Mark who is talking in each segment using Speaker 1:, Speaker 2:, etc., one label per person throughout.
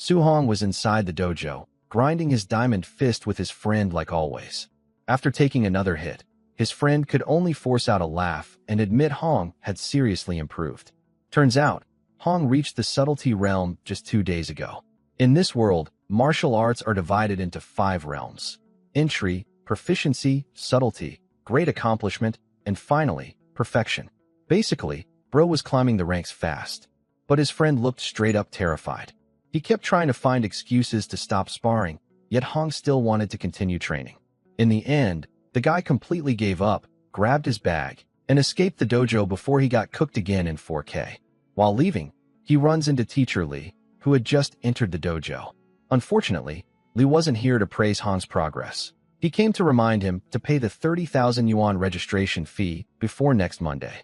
Speaker 1: Hong was inside the dojo, grinding his diamond fist with his friend like always. After taking another hit, his friend could only force out a laugh and admit Hong had seriously improved. Turns out, Hong reached the subtlety realm just 2 days ago. In this world, martial arts are divided into 5 realms: entry, proficiency, subtlety, great accomplishment, and finally, perfection. Basically, bro was climbing the ranks fast, but his friend looked straight up terrified. He kept trying to find excuses to stop sparring, yet Hong still wanted to continue training. In the end, the guy completely gave up, grabbed his bag, and escaped the dojo before he got cooked again in 4K. While leaving, he runs into teacher Lee, who had just entered the dojo. Unfortunately, Lee wasn't here to praise Hong's progress. He came to remind him to pay the 30,000 yuan registration fee before next Monday.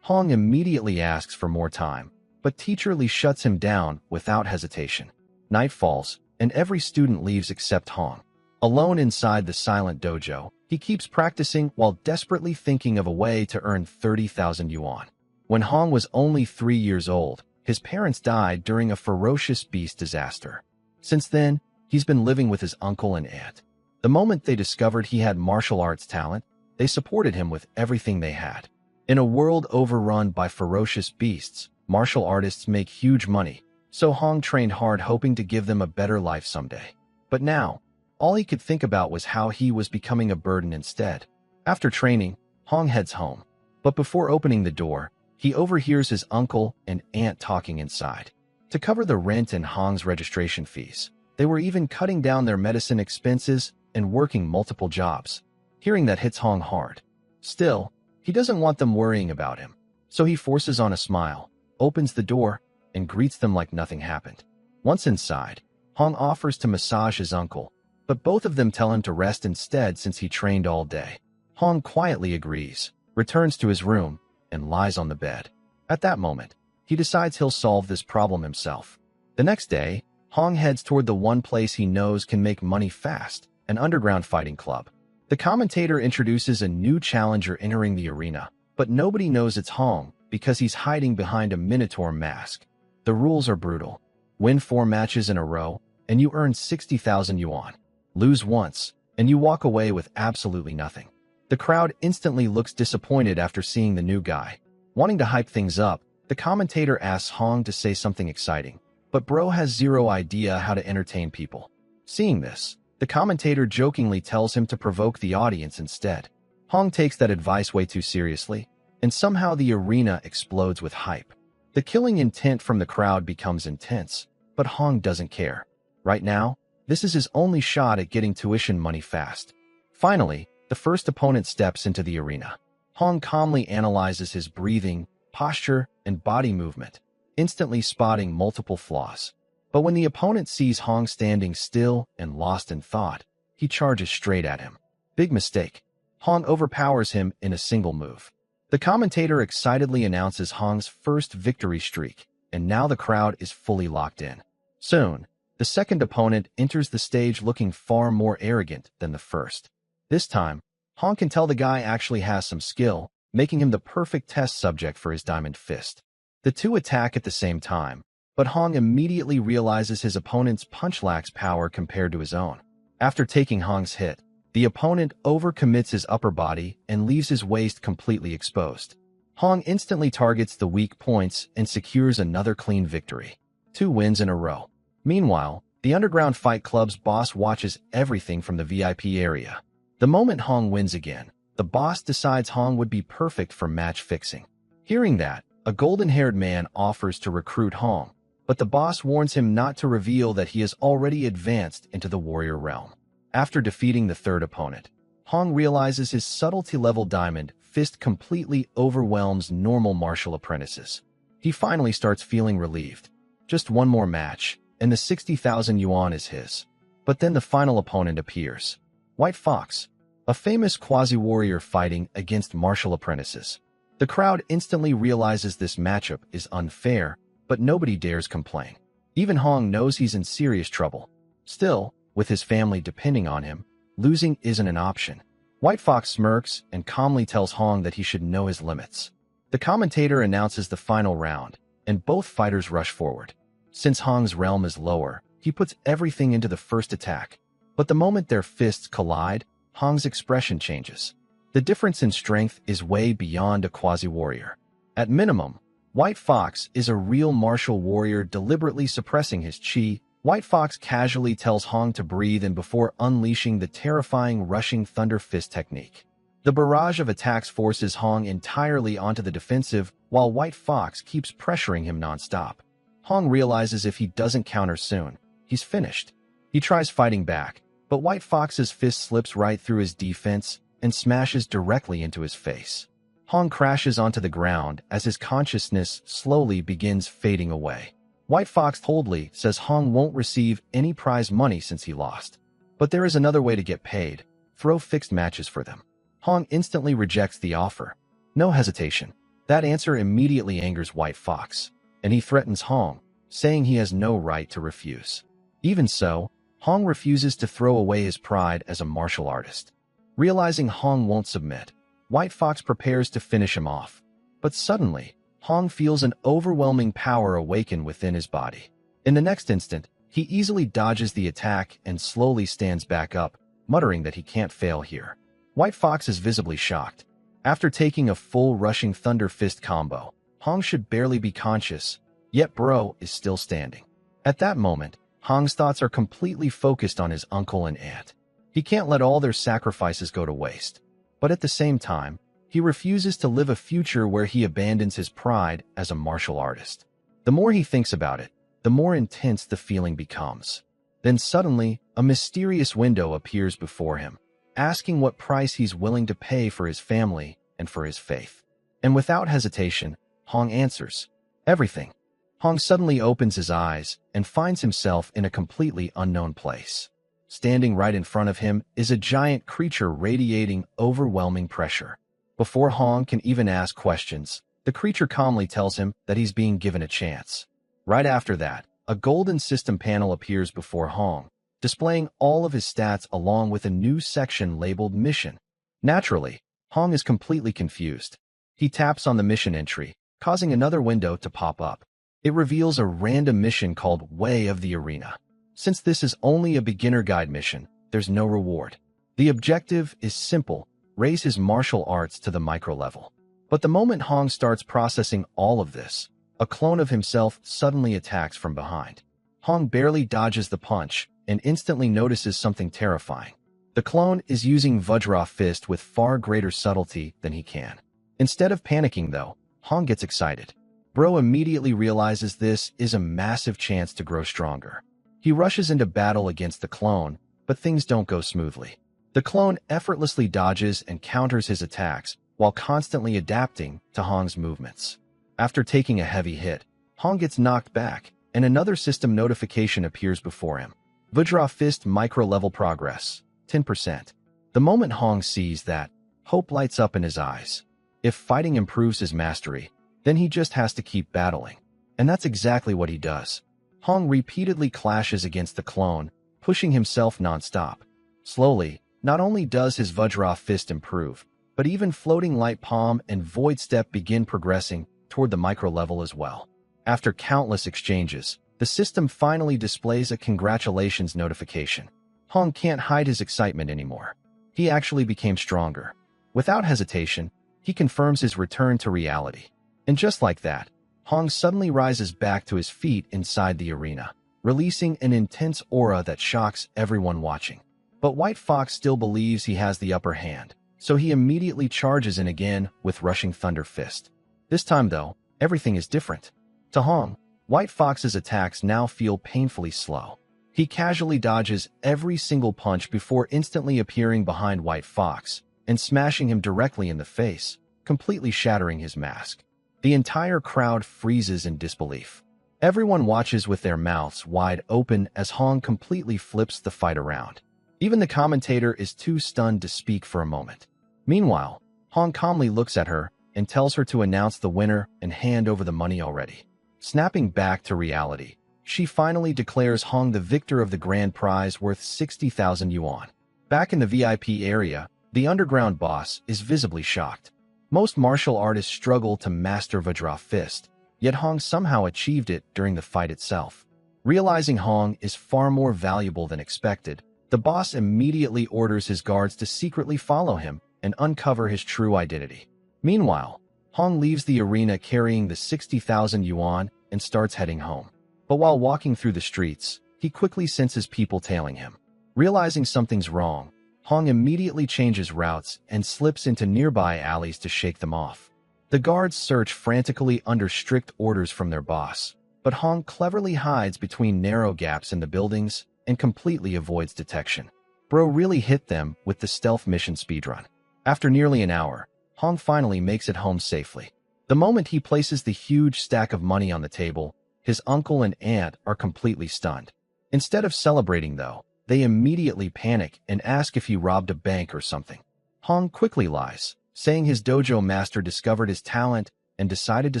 Speaker 1: Hong immediately asks for more time, but teacher Lee shuts him down without hesitation. Night falls, and every student leaves except Hong. Alone inside the silent dojo, he keeps practicing while desperately thinking of a way to earn 30,000 yuan. When Hong was only 3 years old, his parents died during a ferocious beast disaster. Since then, he's been living with his uncle and aunt. The moment they discovered he had martial arts talent, they supported him with everything they had. In a world overrun by ferocious beasts, martial artists make huge money, so Hong trained hard hoping to give them a better life someday. But now, all he could think about was how he was becoming a burden instead. After training, Hong heads home. But before opening the door, he overhears his uncle and aunt talking inside. To cover the rent and Hong's registration fees, they were even cutting down their medicine expenses and working multiple jobs. Hearing that hits Hong hard. Still, he doesn't want them worrying about him, so he forces on a smile, opens the door, and greets them like nothing happened. Once inside, Hong offers to massage his uncle, but both of them tell him to rest instead since he trained all day. Hong quietly agrees, returns to his room, and lies on the bed. At that moment, he decides he'll solve this problem himself. The next day, Hong heads toward the one place he knows can make money fast, an underground fighting club. The commentator introduces a new challenger entering the arena, but nobody knows it's Hong because he's hiding behind a minotaur mask. The rules are brutal. Win 4 matches in a row, and you earn 60,000 yuan. Lose once, and you walk away with absolutely nothing. The crowd instantly looks disappointed after seeing the new guy. Wanting to hype things up, the commentator asks Hong to say something exciting, but bro has zero idea how to entertain people. Seeing this, the commentator jokingly tells him to provoke the audience instead. Hong takes that advice way too seriously, and somehow the arena explodes with hype. The killing intent from the crowd becomes intense, but Hong doesn't care. Right now, this is his only shot at getting tuition money fast. Finally, the first opponent steps into the arena. Hong calmly analyzes his breathing, posture, and body movement, instantly spotting multiple flaws. But when the opponent sees Hong standing still and lost in thought, he charges straight at him. Big mistake. Hong overpowers him in a single move. The commentator excitedly announces Hong's first victory streak, and now the crowd is fully locked in. Soon, the second opponent enters the stage looking far more arrogant than the first. This time, Hong can tell the guy actually has some skill, making him the perfect test subject for his diamond fist. The two attack at the same time, but Hong immediately realizes his opponent's punch lacks power compared to his own. After taking Hong's hit, the opponent overcommits his upper body and leaves his waist completely exposed. Hong instantly targets the weak points and secures another clean victory. 2 wins in a row. Meanwhile, the Underground Fight Club's boss watches everything from the VIP area. The moment Hong wins again, the boss decides Hong would be perfect for match fixing. Hearing that, a golden-haired man offers to recruit Hong, but the boss warns him not to reveal that he has already advanced into the warrior realm. After defeating the third opponent, Hong realizes his subtlety-level diamond fist completely overwhelms normal martial apprentices. He finally starts feeling relieved. Just one more match, and the 60,000 yuan is his. But then the final opponent appears. White Fox, a famous quasi-warrior fighting against martial apprentices. The crowd instantly realizes this matchup is unfair, but nobody dares complain. Even Hong knows he's in serious trouble. Still, with his family depending on him, losing isn't an option. White Fox smirks and calmly tells Hong that he should know his limits. The commentator announces the final round, and both fighters rush forward. Since Hong's realm is lower, He puts everything into the first attack. But the moment their fists collide, Hong's expression changes. The difference in strength is way beyond a quasi-warrior. At minimum, White Fox is a real martial warrior deliberately suppressing his chi. White Fox casually tells Hong to breathe in before unleashing the terrifying rushing thunder fist technique. The barrage of attacks forces Hong entirely onto the defensive, while White Fox keeps pressuring him nonstop. Hong realizes if he doesn't counter soon, he's finished. He tries fighting back, but White Fox's fist slips right through his defense and smashes directly into his face. Hong crashes onto the ground as his consciousness slowly begins fading away. White Fox coldly says Hong won't receive any prize money since he lost. But there is another way to get paid: throw fixed matches for them. Hong instantly rejects the offer. No hesitation. That answer immediately angers White Fox, and he threatens Hong, saying he has no right to refuse. Even so, Hong refuses to throw away his pride as a martial artist. Realizing Hong won't submit, White Fox prepares to finish him off. But suddenly, Hong feels an overwhelming power awaken within his body. In the next instant, he easily dodges the attack and slowly stands back up, muttering that he can't fail here. White Fox is visibly shocked. After taking a full rushing thunder fist combo, Hong should barely be conscious, yet Bro is still standing. At that moment, Hong's thoughts are completely focused on his uncle and aunt. He can't let all their sacrifices go to waste. But at the same time, he refuses to live a future where he abandons his pride as a martial artist. The more he thinks about it, the more intense the feeling becomes. Then suddenly, a mysterious window appears before him, asking what price he's willing to pay for his family and for his faith. And without hesitation, Hong answers, "Everything." Hong suddenly opens his eyes and finds himself in a completely unknown place. Standing right in front of him is a giant creature radiating overwhelming pressure. Before Hong can even ask questions, the creature calmly tells him that he's being given a chance. Right after that, a golden system panel appears before Hong, displaying all of his stats along with a new section labeled Mission. Naturally, Hong is completely confused. He taps on the mission entry, causing another window to pop up. It reveals a random mission called Way of the Arena. Since this is only a beginner guide mission, there's no reward. The objective is simple: raise his martial arts to the micro level. But the moment Hong starts processing all of this, a clone of himself suddenly attacks from behind. Hong barely dodges the punch and instantly notices something terrifying. The clone is using manhwa-fest with far greater subtlety than he can. Instead of panicking though, Hong gets excited. Bro immediately realizes this is a massive chance to grow stronger. He rushes into battle against the clone, but things don't go smoothly. The clone effortlessly dodges and counters his attacks while constantly adapting to Hong's movements. After taking a heavy hit, Hong gets knocked back, and another system notification appears before him. manhwa-fest micro-level progress, 10%. The moment Hong sees that, hope lights up in his eyes. If fighting improves his mastery, then he just has to keep battling. And that's exactly what he does. Hong repeatedly clashes against the clone, pushing himself nonstop. Slowly, not only does his manhwa-fest improve, but even floating light palm and void step begin progressing toward the micro level as well. After countless exchanges, the system finally displays a congratulations notification. Hong can't hide his excitement anymore. He actually became stronger. Without hesitation, he confirms his return to reality. And just like that, Hong suddenly rises back to his feet inside the arena, releasing an intense aura that shocks everyone watching. But White Fox still believes he has the upper hand, so he immediately charges in again with rushing thunder fist. This time though, everything is different. To Hong, White Fox's attacks now feel painfully slow. He casually dodges every single punch before instantly appearing behind White Fox and smashing him directly in the face, completely shattering his mask. The entire crowd freezes in disbelief. Everyone watches with their mouths wide open as Hong completely flips the fight around. Even the commentator is too stunned to speak for a moment. Meanwhile, Hong calmly looks at her and tells her to announce the winner and hand over the money already. Snapping back to reality, she finally declares Hong the victor of the grand prize worth 60,000 yuan. Back in the VIP area, the underground boss is visibly shocked. Most martial artists struggle to master manhwa-fest, yet Hong somehow achieved it during the fight itself. Realizing Hong is far more valuable than expected, the boss immediately orders his guards to secretly follow him and uncover his true identity. Meanwhile, Hong leaves the arena carrying the 60,000 yuan and starts heading home. But while walking through the streets, he quickly senses people tailing him. Realizing something's wrong, Hong immediately changes routes and slips into nearby alleys to shake them off. The guards search frantically under strict orders from their boss, but Hong cleverly hides between narrow gaps in the buildings and completely avoids detection. Bro really hit them with the stealth mission speedrun. After nearly an hour, Hong finally makes it home safely. The moment he places the huge stack of money on the table, his uncle and aunt are completely stunned. Instead of celebrating, though, they immediately panic and ask if he robbed a bank or something. Hong quickly lies, saying his dojo master discovered his talent and decided to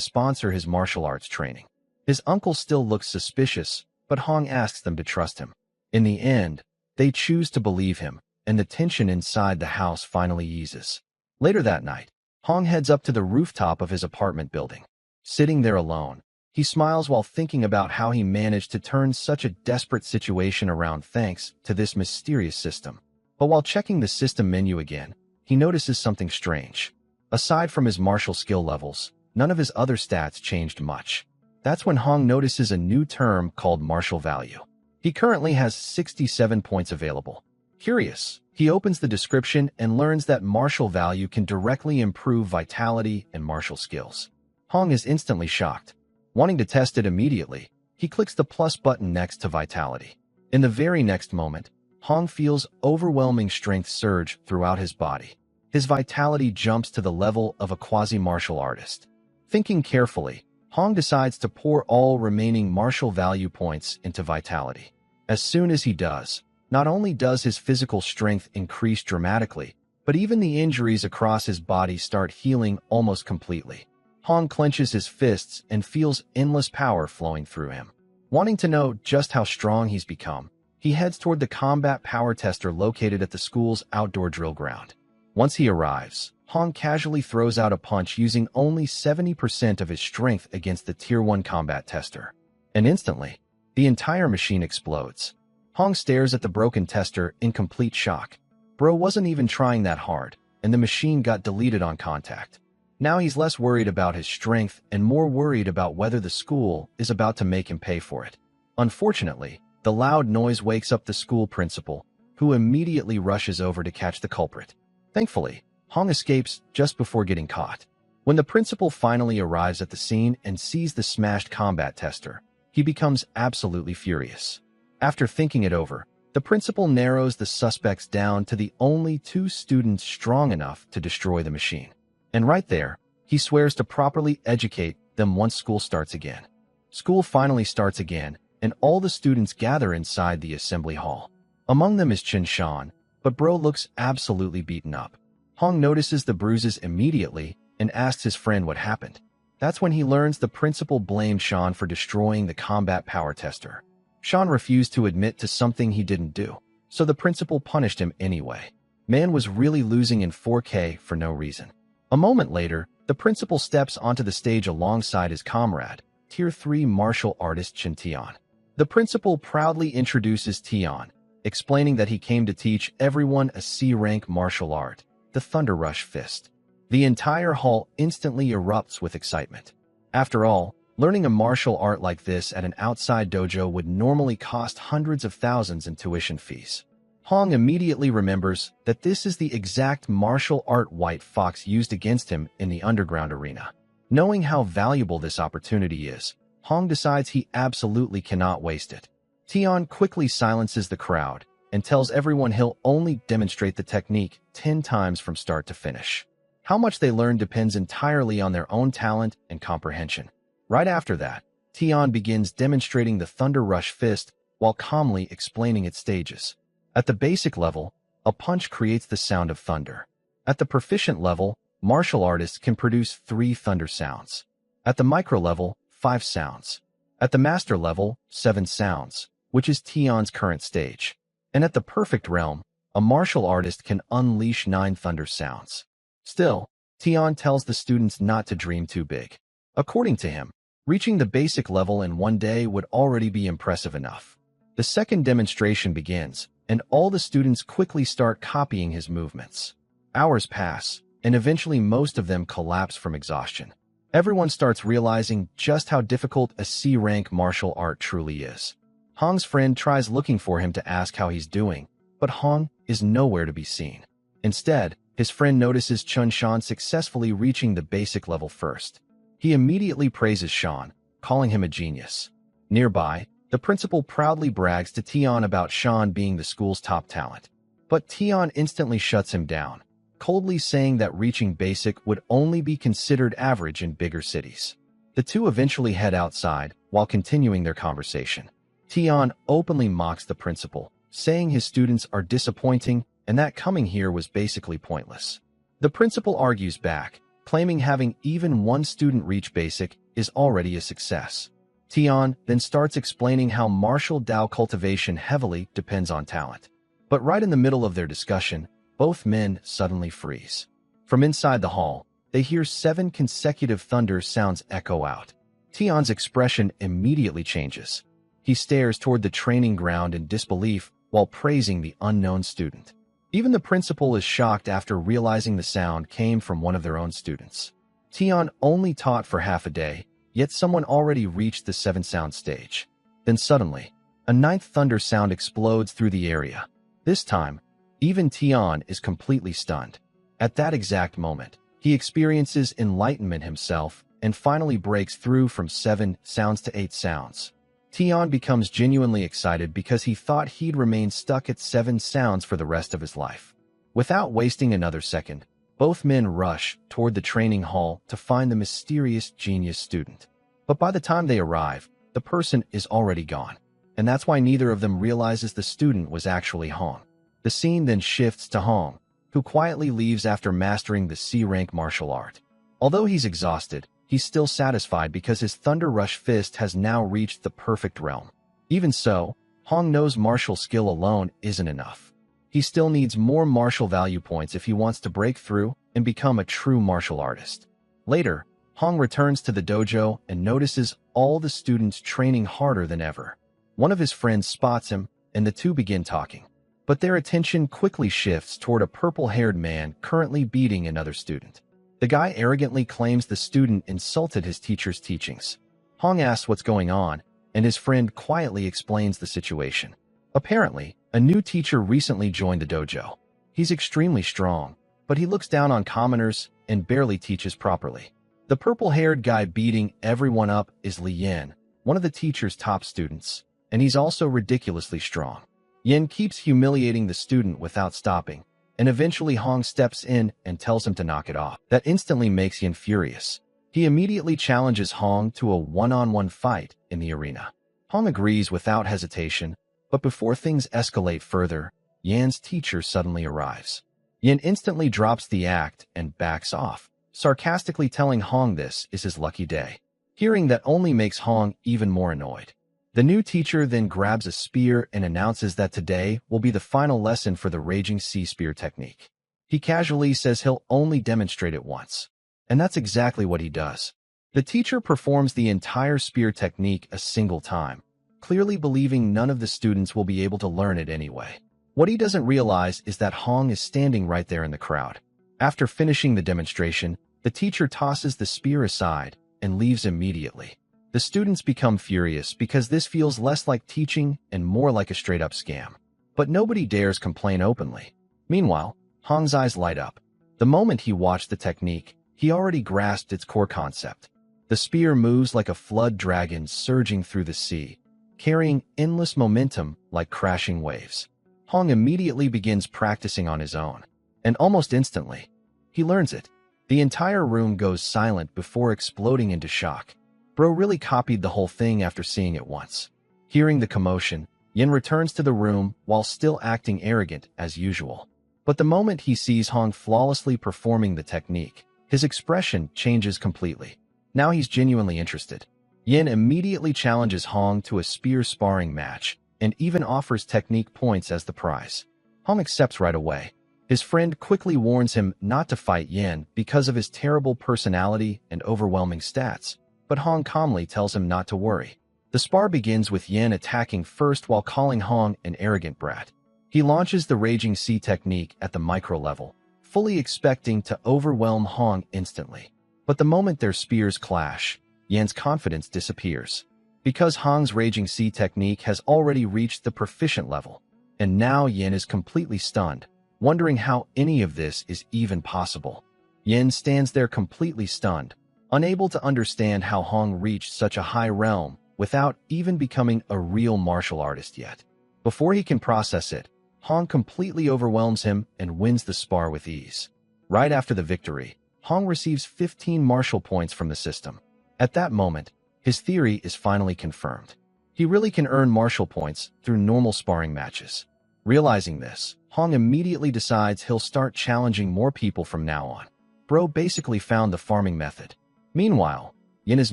Speaker 1: sponsor his martial arts training. His uncle still looks suspicious, but Hong asks them to trust him. In the end, they choose to believe him, and the tension inside the house finally eases. Later that night, Hong heads up to the rooftop of his apartment building. Sitting there alone, he smiles while thinking about how he managed to turn such a desperate situation around thanks to this mysterious system. But while checking the system menu again, he notices something strange. Aside from his martial skill levels, none of his other stats changed much. That's when Hong notices a new term called martial value. He currently has 67 points available. Curious, he opens the description and learns that martial value can directly improve vitality and martial skills. Hong is instantly shocked. Wanting to test it immediately, he clicks the plus button next to vitality. In the very next moment, Hong feels overwhelming strength surge throughout his body. His vitality jumps to the level of a quasi-martial artist. Thinking carefully, Hong decides to pour all remaining martial value points into vitality. As soon as he does, not only does his physical strength increase dramatically, but even the injuries across his body start healing almost completely. Hong clenches his fists and feels endless power flowing through him. Wanting to know just how strong he's become, he heads toward the combat power tester located at the school's outdoor drill ground. Once he arrives, Hong casually throws out a punch using only 70% of his strength against the Tier 1 combat tester. And instantly, the entire machine explodes. Hong stares at the broken tester in complete shock. Bro wasn't even trying that hard, and the machine got deleted on contact. Now he's less worried about his strength and more worried about whether the school is about to make him pay for it. Unfortunately, the loud noise wakes up the school principal, who immediately rushes over to catch the culprit. Thankfully, Hong escapes just before getting caught. When the principal finally arrives at the scene and sees the smashed combat tester, he becomes absolutely furious. After thinking it over, the principal narrows the suspects down to the only 2 students strong enough to destroy the machine. And right there, he swears to properly educate them once school starts again. School finally starts again, and all the students gather inside the assembly hall. Among them is Chen Shan, but Bro looks absolutely beaten up. Hong notices the bruises immediately and asks his friend what happened. That's when he learns the principal blamed Shan for destroying the combat power tester. Shan refused to admit to something he didn't do, so the principal punished him anyway. Man was really losing in 4K for no reason. A moment later, the principal steps onto the stage alongside his comrade, Tier 3 martial artist Chen Tian. The principal proudly introduces Tian, explaining that he came to teach everyone a C-rank martial art, the Thunder Rush Fist. The entire hall instantly erupts with excitement. After all, learning a martial art like this at an outside dojo would normally cost hundreds of thousands in tuition fees. Hong immediately remembers that this is the exact martial art White Fox used against him in the underground arena. Knowing how valuable this opportunity is, Hong decides he absolutely cannot waste it. Tian quickly silences the crowd and tells everyone he'll only demonstrate the technique 10 times from start to finish. How much they learn depends entirely on their own talent and comprehension. Right after that, Tian begins demonstrating the Thunder Rush Fist while calmly explaining its stages. At the basic level, a punch creates the sound of thunder. At the proficient level, martial artists can produce 3 thunder sounds. At the micro level, 5 sounds. At the master level, 7 sounds, which is Tian's current stage. And at the perfect realm, a martial artist can unleash 9 thunder sounds. Still, Tian tells the students not to dream too big. According to him, Reaching the basic level in one day would already be impressive enough. The second demonstration begins, and all the students quickly start copying his movements. Hours pass, and eventually most of them collapse from exhaustion. Everyone starts realizing just how difficult a C-rank martial art truly is. Hong's friend tries looking for him to ask how he's doing, but Hong is nowhere to be seen. Instead, his friend notices Chun Shan successfully reaching the basic level first. He immediately praises Shan, calling him a genius. Nearby, the principal proudly brags to Tian about Shan being the school's top talent. But Tian instantly shuts him down, coldly saying that reaching basic would only be considered average in bigger cities. The two eventually head outside while continuing their conversation. Tian openly mocks the principal, saying his students are disappointing and that coming here was basically pointless. The principal argues back, claiming having even one student reach basic is already a success. Tian then starts explaining how martial Dao cultivation heavily depends on talent. But right in the middle of their discussion, both men suddenly freeze. From inside the hall, they hear 7 consecutive thunder sounds echo out. Tian's expression immediately changes. He stares toward the training ground in disbelief while praising the unknown student. Even the principal is shocked after realizing the sound came from one of their own students. Tian only taught for half a day, yet someone already reached the 7-sound stage. Then suddenly, a 9th thunder sound explodes through the area. This time, even Tian is completely stunned. At that exact moment, he experiences enlightenment himself and finally breaks through from 7 sounds to 8 sounds. Tian becomes genuinely excited because he thought he'd remain stuck at 7 sounds for the rest of his life. Without wasting another second, both men rush toward the training hall to find the mysterious genius student. But by the time they arrive, the person is already gone, and that's why neither of them realizes the student was actually Hong. The scene then shifts to Hong, who quietly leaves after mastering the C-rank martial art. Although he's exhausted, he's still satisfied because his Thunder Rush fist has now reached the perfect realm. Even so, Hong knows martial skill alone isn't enough. He still needs more martial value points if he wants to break through and become a true martial artist. Later, Hong returns to the dojo and notices all the students training harder than ever. One of his friends spots him, and the two begin talking. But their attention quickly shifts toward a purple-haired man currently beating another student. The guy arrogantly claims the student insulted his teacher's teachings. Hong asks what's going on, and his friend quietly explains the situation. Apparently, a new teacher recently joined the dojo. He's extremely strong, but he looks down on commoners and barely teaches properly. The purple-haired guy beating everyone up is Li Yan, one of the teacher's top students, and he's also ridiculously strong. Yin keeps humiliating the student without stopping, and eventually Hong steps in and tells him to knock it off. That instantly makes Yin furious. He immediately challenges Hong to a one-on-one fight in the arena. Hong agrees without hesitation, but before things escalate further, Yan's teacher suddenly arrives. Yin instantly drops the act and backs off, sarcastically telling Hong this is his lucky day. Hearing that only makes Hong even more annoyed. The new teacher then grabs a spear and announces that today will be the final lesson for the Raging Sea Spear technique. He casually says he'll only demonstrate it once. And that's exactly what he does. The teacher performs the entire spear technique a single time, clearly believing none of the students will be able to learn it anyway. What he doesn't realize is that Hong is standing right there in the crowd. After finishing the demonstration, the teacher tosses the spear aside and leaves immediately. The students become furious because this feels less like teaching and more like a straight-up scam. But nobody dares complain openly. Meanwhile, Hong's eyes light up. The moment he watched the technique, he already grasped its core concept. The spear moves like a flood dragon surging through the sea, carrying endless momentum like crashing waves. Hong immediately begins practicing on his own, and almost instantly, he learns it. The entire room goes silent before exploding into shock. Bro really copied the whole thing after seeing it once. Hearing the commotion, Yin returns to the room while still acting arrogant as usual. But the moment he sees Hong flawlessly performing the technique, his expression changes completely. Now he's genuinely interested. Yin immediately challenges Hong to a spear sparring match and even offers technique points as the prize. Hong accepts right away. His friend quickly warns him not to fight Yin because of his terrible personality and overwhelming stats. but Hong calmly tells him not to worry. The spar begins with Yin attacking first while calling Hong an arrogant brat. He launches the Raging Sea technique at the micro level, fully expecting to overwhelm Hong instantly. But the moment their spears clash, Yan's confidence disappears. Because Hong's Raging Sea technique has already reached the proficient level, and now Yin is completely stunned, wondering how any of this is even possible. Yin stands there completely stunned, unable to understand how Hong reached such a high realm without even becoming a real martial artist yet. Before he can process it, Hong completely overwhelms him and wins the spar with ease. Right after the victory, Hong receives 15 martial points from the system. At that moment, his theory is finally confirmed. He really can earn martial points through normal sparring matches. Realizing this, Hong immediately decides he'll start challenging more people from now on. Bro basically found the farming method. Meanwhile, Yin is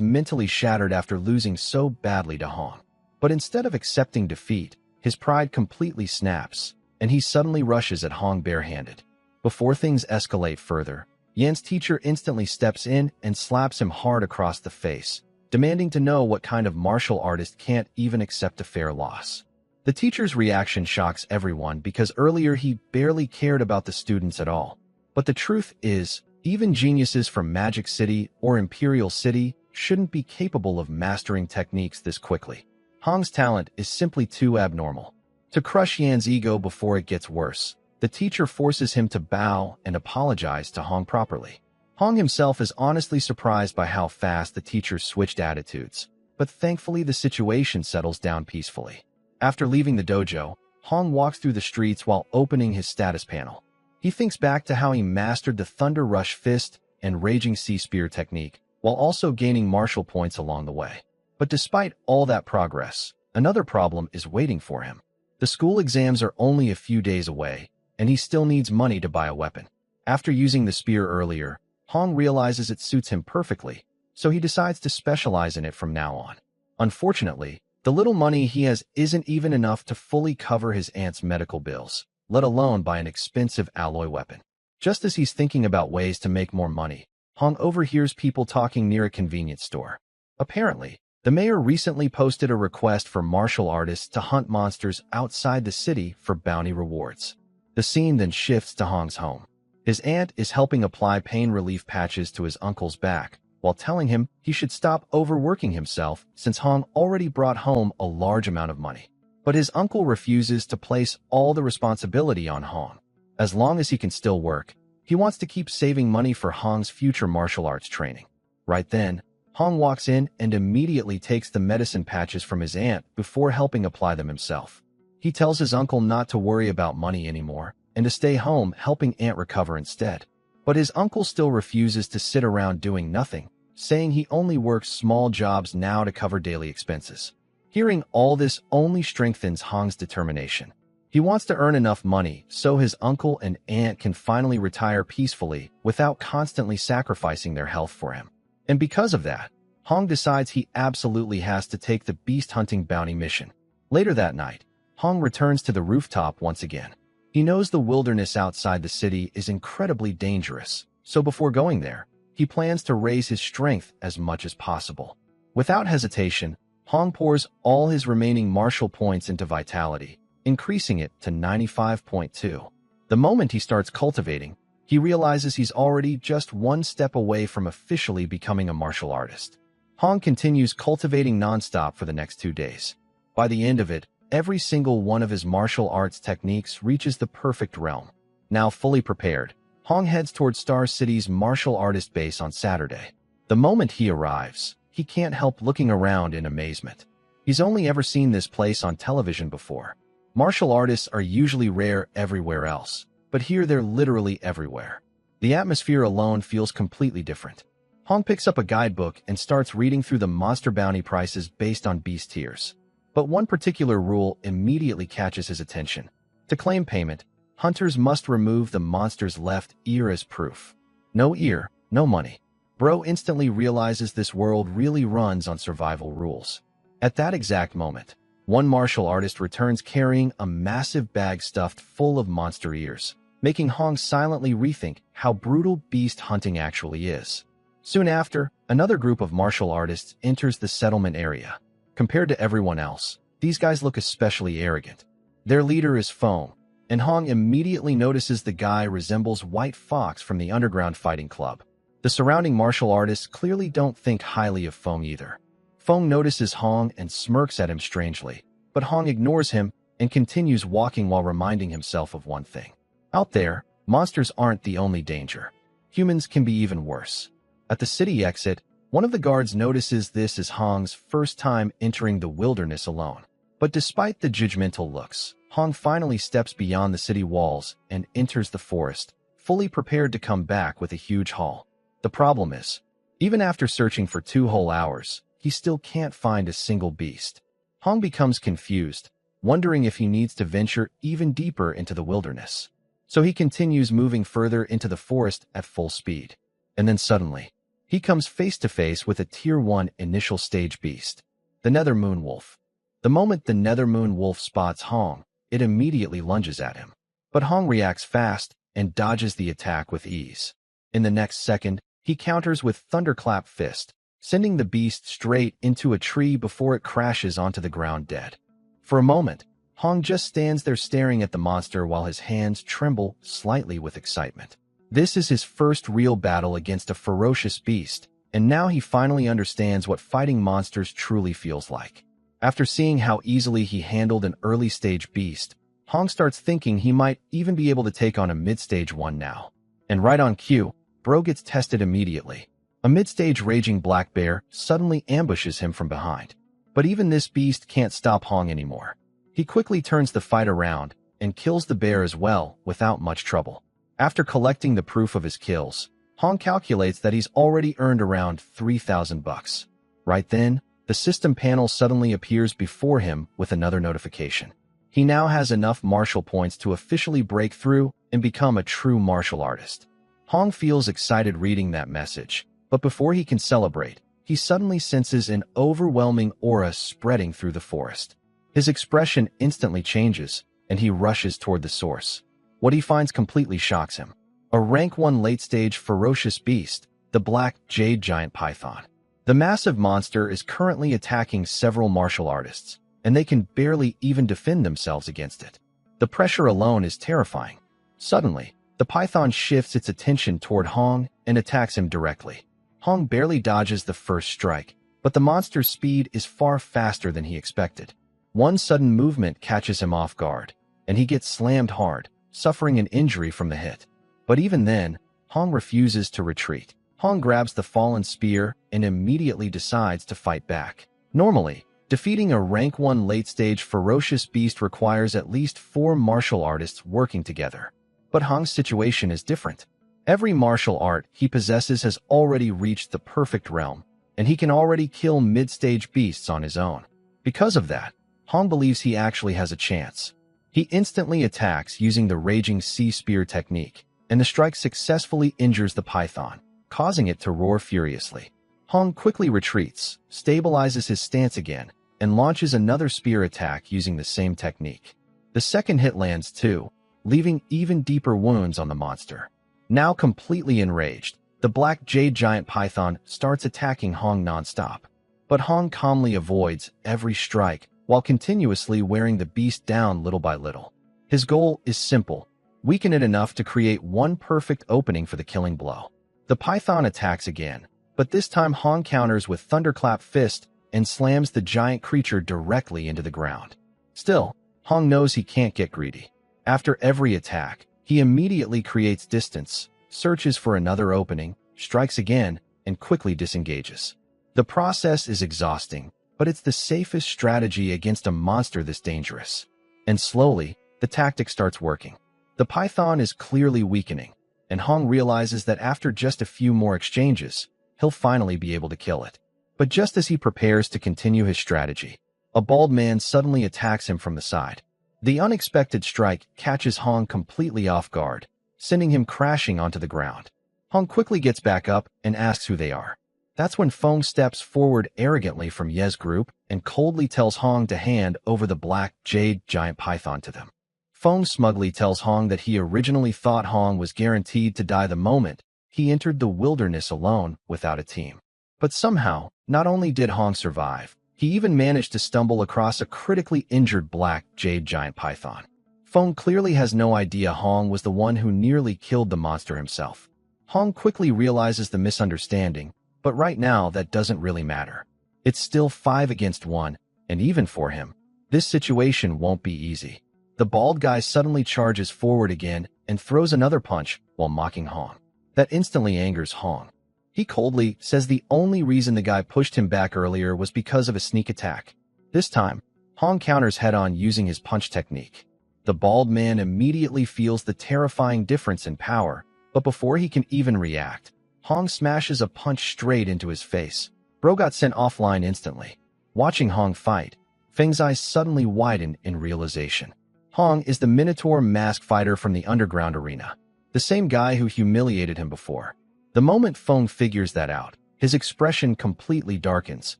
Speaker 1: mentally shattered after losing so badly to Hong. But instead of accepting defeat, his pride completely snaps, and he suddenly rushes at Hong barehanded. Before things escalate further, Yin's teacher instantly steps in and slaps him hard across the face, demanding to know what kind of martial artist can't even accept a fair loss. The teacher's reaction shocks everyone because earlier he barely cared about the students at all. But the truth is, even geniuses from Magic City or Imperial City shouldn't be capable of mastering techniques this quickly. Hong's talent is simply too abnormal. To crush Yan's ego before it gets worse, the teacher forces him to bow and apologize to Hong properly. Hong himself is honestly surprised by how fast the teacher switched attitudes, but thankfully the situation settles down peacefully. After leaving the dojo, Hong walks through the streets while opening his status panel. He thinks back to how he mastered the Thunder Rush Fist and Raging Sea Spear technique, while also gaining martial points along the way. But despite all that progress, another problem is waiting for him. The school exams are only a few days away, and he still needs money to buy a weapon. After using the spear earlier, Hong realizes it suits him perfectly, so he decides to specialize in it from now on. Unfortunately, the little money he has isn't even enough to fully cover his aunt's medical bills, let alone buy an expensive alloy weapon. Just as he's thinking about ways to make more money, Hong overhears people talking near a convenience store. Apparently, the mayor recently posted a request for martial artists to hunt monsters outside the city for bounty rewards. The scene then shifts to Hong's home. His aunt is helping apply pain relief patches to his uncle's back, while telling him he should stop overworking himself since Hong already brought home a large amount of money. But his uncle refuses to place all the responsibility on Hong. As long as he can still work, he wants to keep saving money for Hong's future martial arts training. Right then, Hong walks in and immediately takes the medicine patches from his aunt before helping apply them himself. He tells his uncle not to worry about money anymore and to stay home helping Aunt recover instead. But his uncle still refuses to sit around doing nothing, saying he only works small jobs now to cover daily expenses. Hearing all this only strengthens Hong's determination. He wants to earn enough money so his uncle and aunt can finally retire peacefully without constantly sacrificing their health for him. And because of that, Hong decides he absolutely has to take the beast hunting bounty mission. Later that night, Hong returns to the rooftop once again. He knows the wilderness outside the city is incredibly dangerous, so before going there, he plans to raise his strength as much as possible. Without hesitation, Hong pours all his remaining martial points into vitality, increasing it to 95.2. The moment he starts cultivating, he realizes he's already just one step away from officially becoming a martial artist. Hong continues cultivating nonstop for the next 2 days. By the end of it, every single one of his martial arts techniques reaches the perfect realm. Now fully prepared, Hong heads toward Star City's martial artist base on Saturday. The moment he arrives, he can't help looking around in amazement. He's only ever seen this place on television before. Martial artists are usually rare everywhere else, but here they're literally everywhere. The atmosphere alone feels completely different. Hong picks up a guidebook and starts reading through the monster bounty prices based on beast tiers. But one particular rule immediately catches his attention. To claim payment, hunters must remove the monster's left ear as proof. No ear, no money. Bro instantly realizes this world really runs on survival rules. At that exact moment, one martial artist returns carrying a massive bag stuffed full of monster ears, making Hong silently rethink how brutal beast hunting actually is. Soon after, another group of martial artists enters the settlement area. Compared to everyone else, these guys look especially arrogant. Their leader is Fong, and Hong immediately notices the guy resembles White Fox from the underground fighting club. The surrounding martial artists clearly don't think highly of Fong either. Fong notices Hong and smirks at him strangely, but Hong ignores him and continues walking while reminding himself of one thing. Out there, monsters aren't the only danger. Humans can be even worse. At the city exit, one of the guards notices this is Hong's first time entering the wilderness alone. But despite the judgmental looks, Hong finally steps beyond the city walls and enters the forest, fully prepared to come back with a huge haul. The problem is, even after searching for 2 whole hours, he still can't find a single beast. Hong becomes confused, wondering if he needs to venture even deeper into the wilderness. So he continues moving further into the forest at full speed. And then suddenly, he comes face to face with a Tier 1 initial stage beast, the Nether Moon Wolf. The moment the Nether Moon Wolf spots Hong, it immediately lunges at him. But Hong reacts fast and dodges the attack with ease. In the next second, he counters with Thunderclap Fist, sending the beast straight into a tree before it crashes onto the ground dead. For a moment, Hong just stands there staring at the monster while his hands tremble slightly with excitement. This is his first real battle against a ferocious beast, and now he finally understands what fighting monsters truly feels like. After seeing how easily he handled an early-stage beast, Hong starts thinking he might even be able to take on a mid-stage one now. And right on cue, Bro gets tested immediately. A mid-stage raging black bear suddenly ambushes him from behind. But even this beast can't stop Hong anymore. He quickly turns the fight around and kills the bear as well without much trouble. After collecting the proof of his kills, Hong calculates that he's already earned around 3,000 bucks. Right then, the system panel suddenly appears before him with another notification. He now has enough martial points to officially break through and become a true martial artist. Hong feels excited reading that message, but before he can celebrate, he suddenly senses an overwhelming aura spreading through the forest. His expression instantly changes, and he rushes toward the source. What he finds completely shocks him. A rank 1 late-stage ferocious beast, the black jade giant python. The massive monster is currently attacking several martial artists, and they can barely even defend themselves against it. The pressure alone is terrifying. Suddenly, the python shifts its attention toward Hong and attacks him directly. Hong barely dodges the first strike, but the monster's speed is far faster than he expected. One sudden movement catches him off guard, and he gets slammed hard, suffering an injury from the hit. But even then, Hong refuses to retreat. Hong grabs the fallen spear and immediately decides to fight back. Normally, defeating a rank 1 late-stage ferocious beast requires at least 4 martial artists working together. But Hong's situation is different. Every martial art he possesses has already reached the perfect realm, and he can already kill mid-stage beasts on his own. Because of that, Hong believes he actually has a chance. He instantly attacks using the Raging Sea Spear technique, and the strike successfully injures the python, causing it to roar furiously. Hong quickly retreats, stabilizes his stance again, and launches another spear attack using the same technique. The second hit lands too, leaving even deeper wounds on the monster. Now completely enraged, the black jade giant python starts attacking Hong non-stop. But Hong calmly avoids every strike while continuously wearing the beast down little by little. His goal is simple: weaken it enough to create one perfect opening for the killing blow. The python attacks again, but this time Hong counters with Thunderclap Fist and slams the giant creature directly into the ground. Still, Hong knows he can't get greedy. After every attack, he immediately creates distance, searches for another opening, strikes again, and quickly disengages. The process is exhausting, but it's the safest strategy against a monster this dangerous. And slowly, the tactic starts working. The python is clearly weakening, and Hong realizes that after just a few more exchanges, he'll finally be able to kill it. But just as he prepares to continue his strategy, a bald man suddenly attacks him from the side. The unexpected strike catches Hong completely off guard, sending him crashing onto the ground. Hong quickly gets back up and asks who they are. That's when Fong steps forward arrogantly from Ye's group and coldly tells Hong to hand over the black jade giant python to them. Fong smugly tells Hong that he originally thought Hong was guaranteed to die the moment he entered the wilderness alone without a team. But somehow, not only did Hong survive, he even managed to stumble across a critically injured black jade giant python. Feng clearly has no idea Hong was the one who nearly killed the monster himself. Hong quickly realizes the misunderstanding, but right now that doesn't really matter. It's still 5 against 1, and even for him, this situation won't be easy. The bald guy suddenly charges forward again and throws another punch while mocking Hong. That instantly angers Hong. He coldly says the only reason the guy pushed him back earlier was because of a sneak attack. This time, Hong counters head-on using his punch technique. The bald man immediately feels the terrifying difference in power, but before he can even react, Hong smashes a punch straight into his face. Bro got sent offline instantly. Watching Hong fight, Feng's eyes suddenly widen in realization. Hong is the Minotaur mask fighter from the underground arena, the same guy who humiliated him before. The moment Feng figures that out, his expression completely darkens,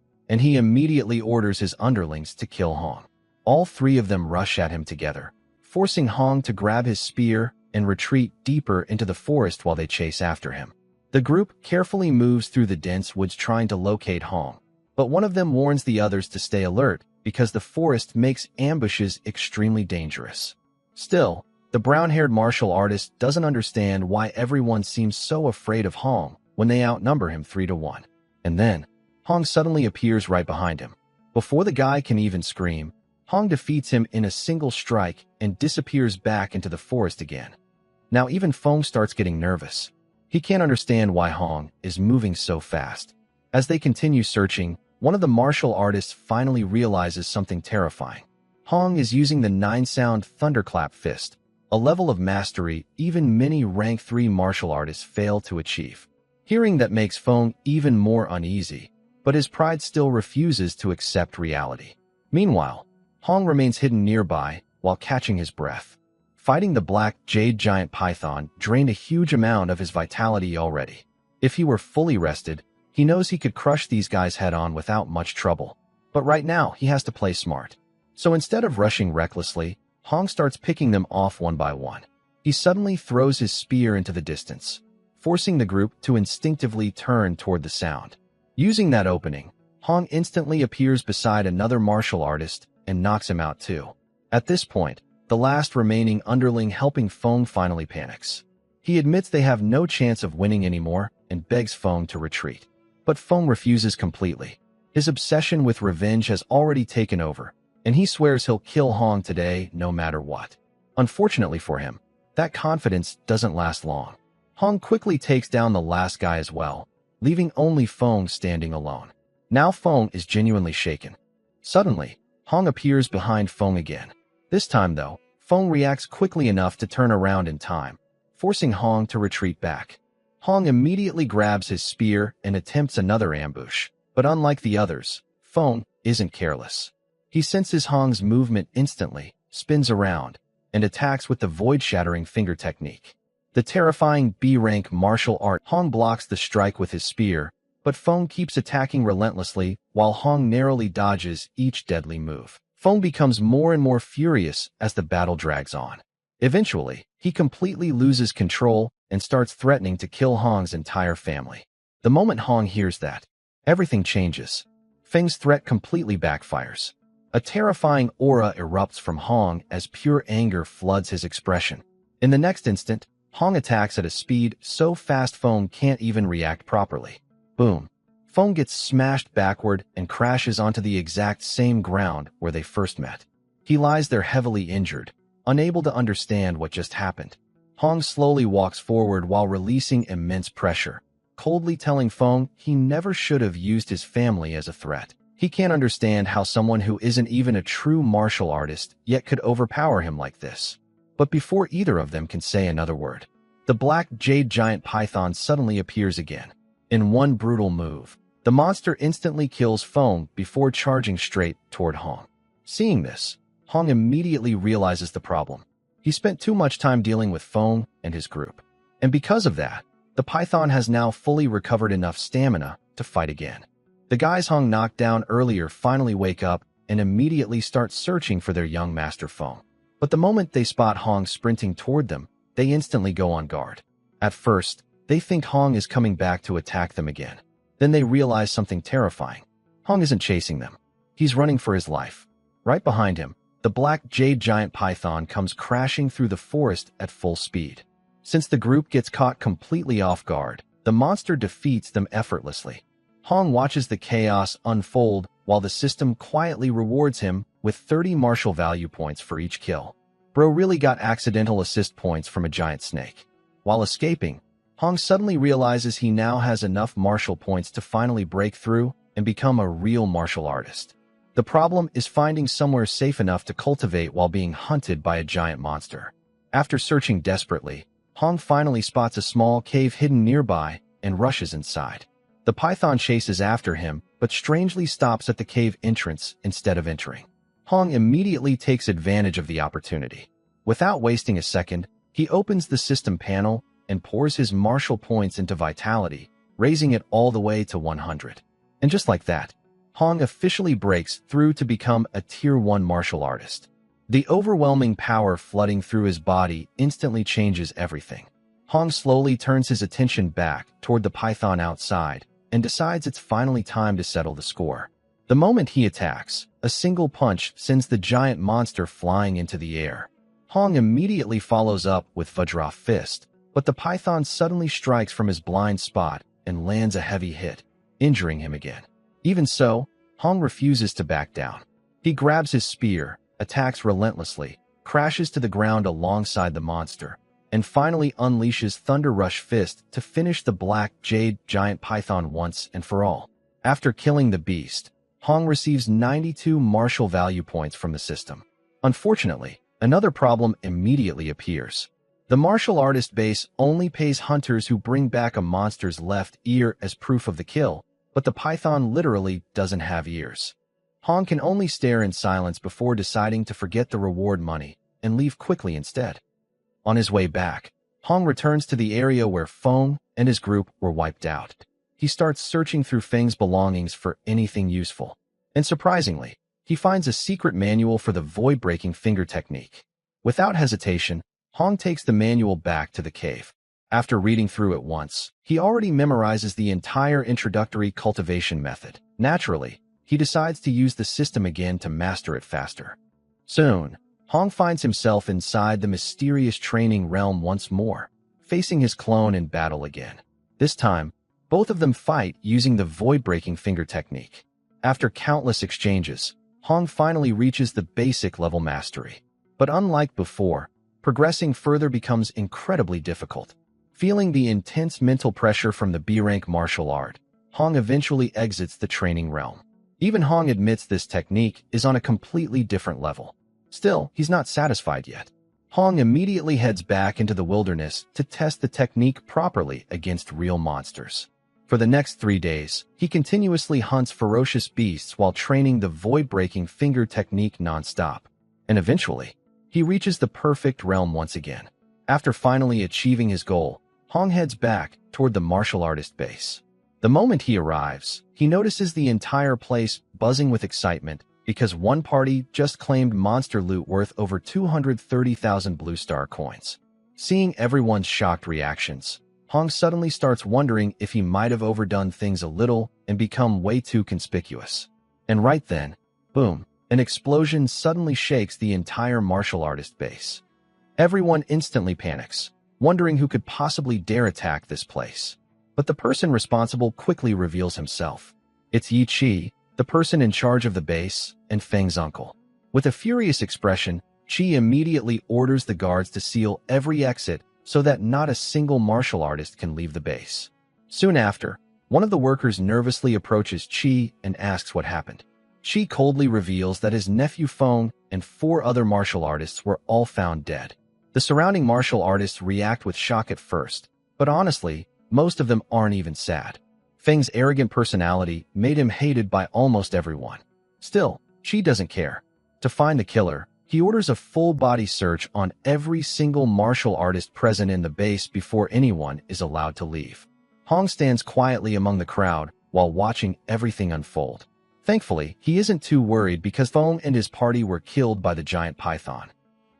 Speaker 1: and he immediately orders his underlings to kill Hong. All 3 of them rush at him together, forcing Hong to grab his spear and retreat deeper into the forest while they chase after him. The group carefully moves through the dense woods trying to locate Hong, but one of them warns the others to stay alert because the forest makes ambushes extremely dangerous. Still, the brown-haired martial artist doesn't understand why everyone seems so afraid of Hong when they outnumber him 3-1. And then, Hong suddenly appears right behind him. Before the guy can even scream, Hong defeats him in a single strike and disappears back into the forest again. Now even Feng starts getting nervous. He can't understand why Hong is moving so fast. As they continue searching, one of the martial artists finally realizes something terrifying. Hong is using the 9-sound thunderclap fist, a level of mastery even many rank 3 martial artists fail to achieve. Hearing that makes Feng even more uneasy, but his pride still refuses to accept reality. Meanwhile, Hong remains hidden nearby while catching his breath. Fighting the black jade giant python drained a huge amount of his vitality already. If he were fully rested, he knows he could crush these guys head-on without much trouble. But right now, he has to play smart. So instead of rushing recklessly, Hong starts picking them off one by one. He suddenly throws his spear into the distance, forcing the group to instinctively turn toward the sound. Using that opening, Hong instantly appears beside another martial artist and knocks him out too. At this point, the last remaining underling helping Feng finally panics. He admits they have no chance of winning anymore and begs Feng to retreat. But Feng refuses completely. His obsession with revenge has already taken over, and he swears he'll kill Hong today no matter what. Unfortunately for him, that confidence doesn't last long. Hong quickly takes down the last guy as well, leaving only Feng standing alone. Now Feng is genuinely shaken. Suddenly, Hong appears behind Feng again. This time though, Feng reacts quickly enough to turn around in time, forcing Hong to retreat back. Hong immediately grabs his spear and attempts another ambush, but unlike the others, Feng isn't careless. He senses Hong's movement instantly, spins around, and attacks with the void-shattering finger technique. The terrifying B-rank martial art. Hong blocks the strike with his spear, but Feng keeps attacking relentlessly while Hong narrowly dodges each deadly move. Feng becomes more and more furious as the battle drags on. Eventually, he completely loses control and starts threatening to kill Hong's entire family. The moment Hong hears that, everything changes. Feng's threat completely backfires. A terrifying aura erupts from Hong as pure anger floods his expression. In the next instant, Hong attacks at a speed so fast Feng can't even react properly. Boom. Feng gets smashed backward and crashes onto the exact same ground where they first met. He lies there heavily injured, unable to understand what just happened. Hong slowly walks forward while releasing immense pressure, coldly telling Feng he never should have used his family as a threat. He can't understand how someone who isn't even a true martial artist yet could overpower him like this. But before either of them can say another word, the black jade giant python suddenly appears again. In one brutal move, the monster instantly kills Feng before charging straight toward Hong. Seeing this, Hong immediately realizes the problem. He spent too much time dealing with Feng and his group. And because of that, the python has now fully recovered enough stamina to fight again. The guys Hong knocked down earlier finally wake up and immediately start searching for their young master Feng. But the moment they spot Hong sprinting toward them, they instantly go on guard. At first, They think Hong is coming back to attack them again. Then they realize something terrifying. Hong isn't chasing them. He's running for his life. Right behind him, the black jade giant python comes crashing through the forest at full speed. Since the group gets caught completely off guard, the monster defeats them effortlessly. Hong watches the chaos unfold while the system quietly rewards him with 30 martial value points for each kill. Bro really got accidental assist points from a giant snake. While escaping, Hong suddenly realizes he now has enough martial points to finally break through and become a real martial artist. The problem is finding somewhere safe enough to cultivate while being hunted by a giant monster. After searching desperately, Hong finally spots a small cave hidden nearby and rushes inside. The python chases after him, but strangely stops at the cave entrance instead of entering. Hong immediately takes advantage of the opportunity. Without wasting a second, he opens the system panel and pours his martial points into vitality, raising it all the way to 100. And just like that, Hong officially breaks through to become a Tier 1 martial artist. The overwhelming power flooding through his body instantly changes everything. Hong slowly turns his attention back toward the python outside and decides it's finally time to settle the score. The moment he attacks, a single punch sends the giant monster flying into the air. Hong immediately follows up with manhwa-fest, but the python suddenly strikes from his blind spot and lands a heavy hit, injuring him again. Even so, Hong refuses to back down. He grabs his spear, attacks relentlessly, crashes to the ground alongside the monster, and finally unleashes Thunder Rush Fist to finish the black jade giant python once and for all. After killing the beast, Hong receives 92 martial value points from the system. Unfortunately, another problem immediately appears. The martial artist base only pays hunters who bring back a monster's left ear as proof of the kill, but the python literally doesn't have ears. Hong can only stare in silence before deciding to forget the reward money and leave quickly instead. On his way back, Hong returns to the area where Feng and his group were wiped out. He starts searching through Feng's belongings for anything useful. And surprisingly, he finds a secret manual for the void-breaking finger technique. Without hesitation, Hong takes the manual back to the cave. After reading through it once, he already memorizes the entire introductory cultivation method. Naturally, he decides to use the system again to master it faster. Soon, Hong finds himself inside the mysterious training realm once more, facing his clone in battle again. This time, both of them fight using the void-breaking finger technique. After countless exchanges, Hong finally reaches the basic level mastery. But unlike before, progressing further becomes incredibly difficult. Feeling the intense mental pressure from the B-rank martial art, Hong eventually exits the training realm. Even Hong admits this technique is on a completely different level. Still, he's not satisfied yet. Hong immediately heads back into the wilderness to test the technique properly against real monsters. For the next 3 days, he continuously hunts ferocious beasts while training the void-breaking finger technique non-stop. And eventually, he reaches the perfect realm once again. After finally achieving his goal, Hong heads back toward the martial artist base. The moment he arrives, he notices the entire place buzzing with excitement because one party just claimed monster loot worth over 230,000 blue star coins. Seeing everyone's shocked reactions, Hong suddenly starts wondering if he might have overdone things a little and become way too conspicuous. And right then, boom, an explosion suddenly shakes the entire martial artist base. Everyone instantly panics, wondering who could possibly dare attack this place. But the person responsible quickly reveals himself. It's Yi Chi, the person in charge of the base, and Feng's uncle. With a furious expression, Chi immediately orders the guards to seal every exit so that not a single martial artist can leave the base. Soon after, one of the workers nervously approaches Chi and asks what happened. Chi coldly reveals that his nephew Feng and 4 other martial artists were all found dead. The surrounding martial artists react with shock at first, but honestly, most of them aren't even sad. Feng's arrogant personality made him hated by almost everyone. Still, Chi doesn't care. To find the killer, he orders a full-body search on every single martial artist present in the base before anyone is allowed to leave. Hong stands quietly among the crowd while watching everything unfold. Thankfully, he isn't too worried because Feng and his party were killed by the giant python.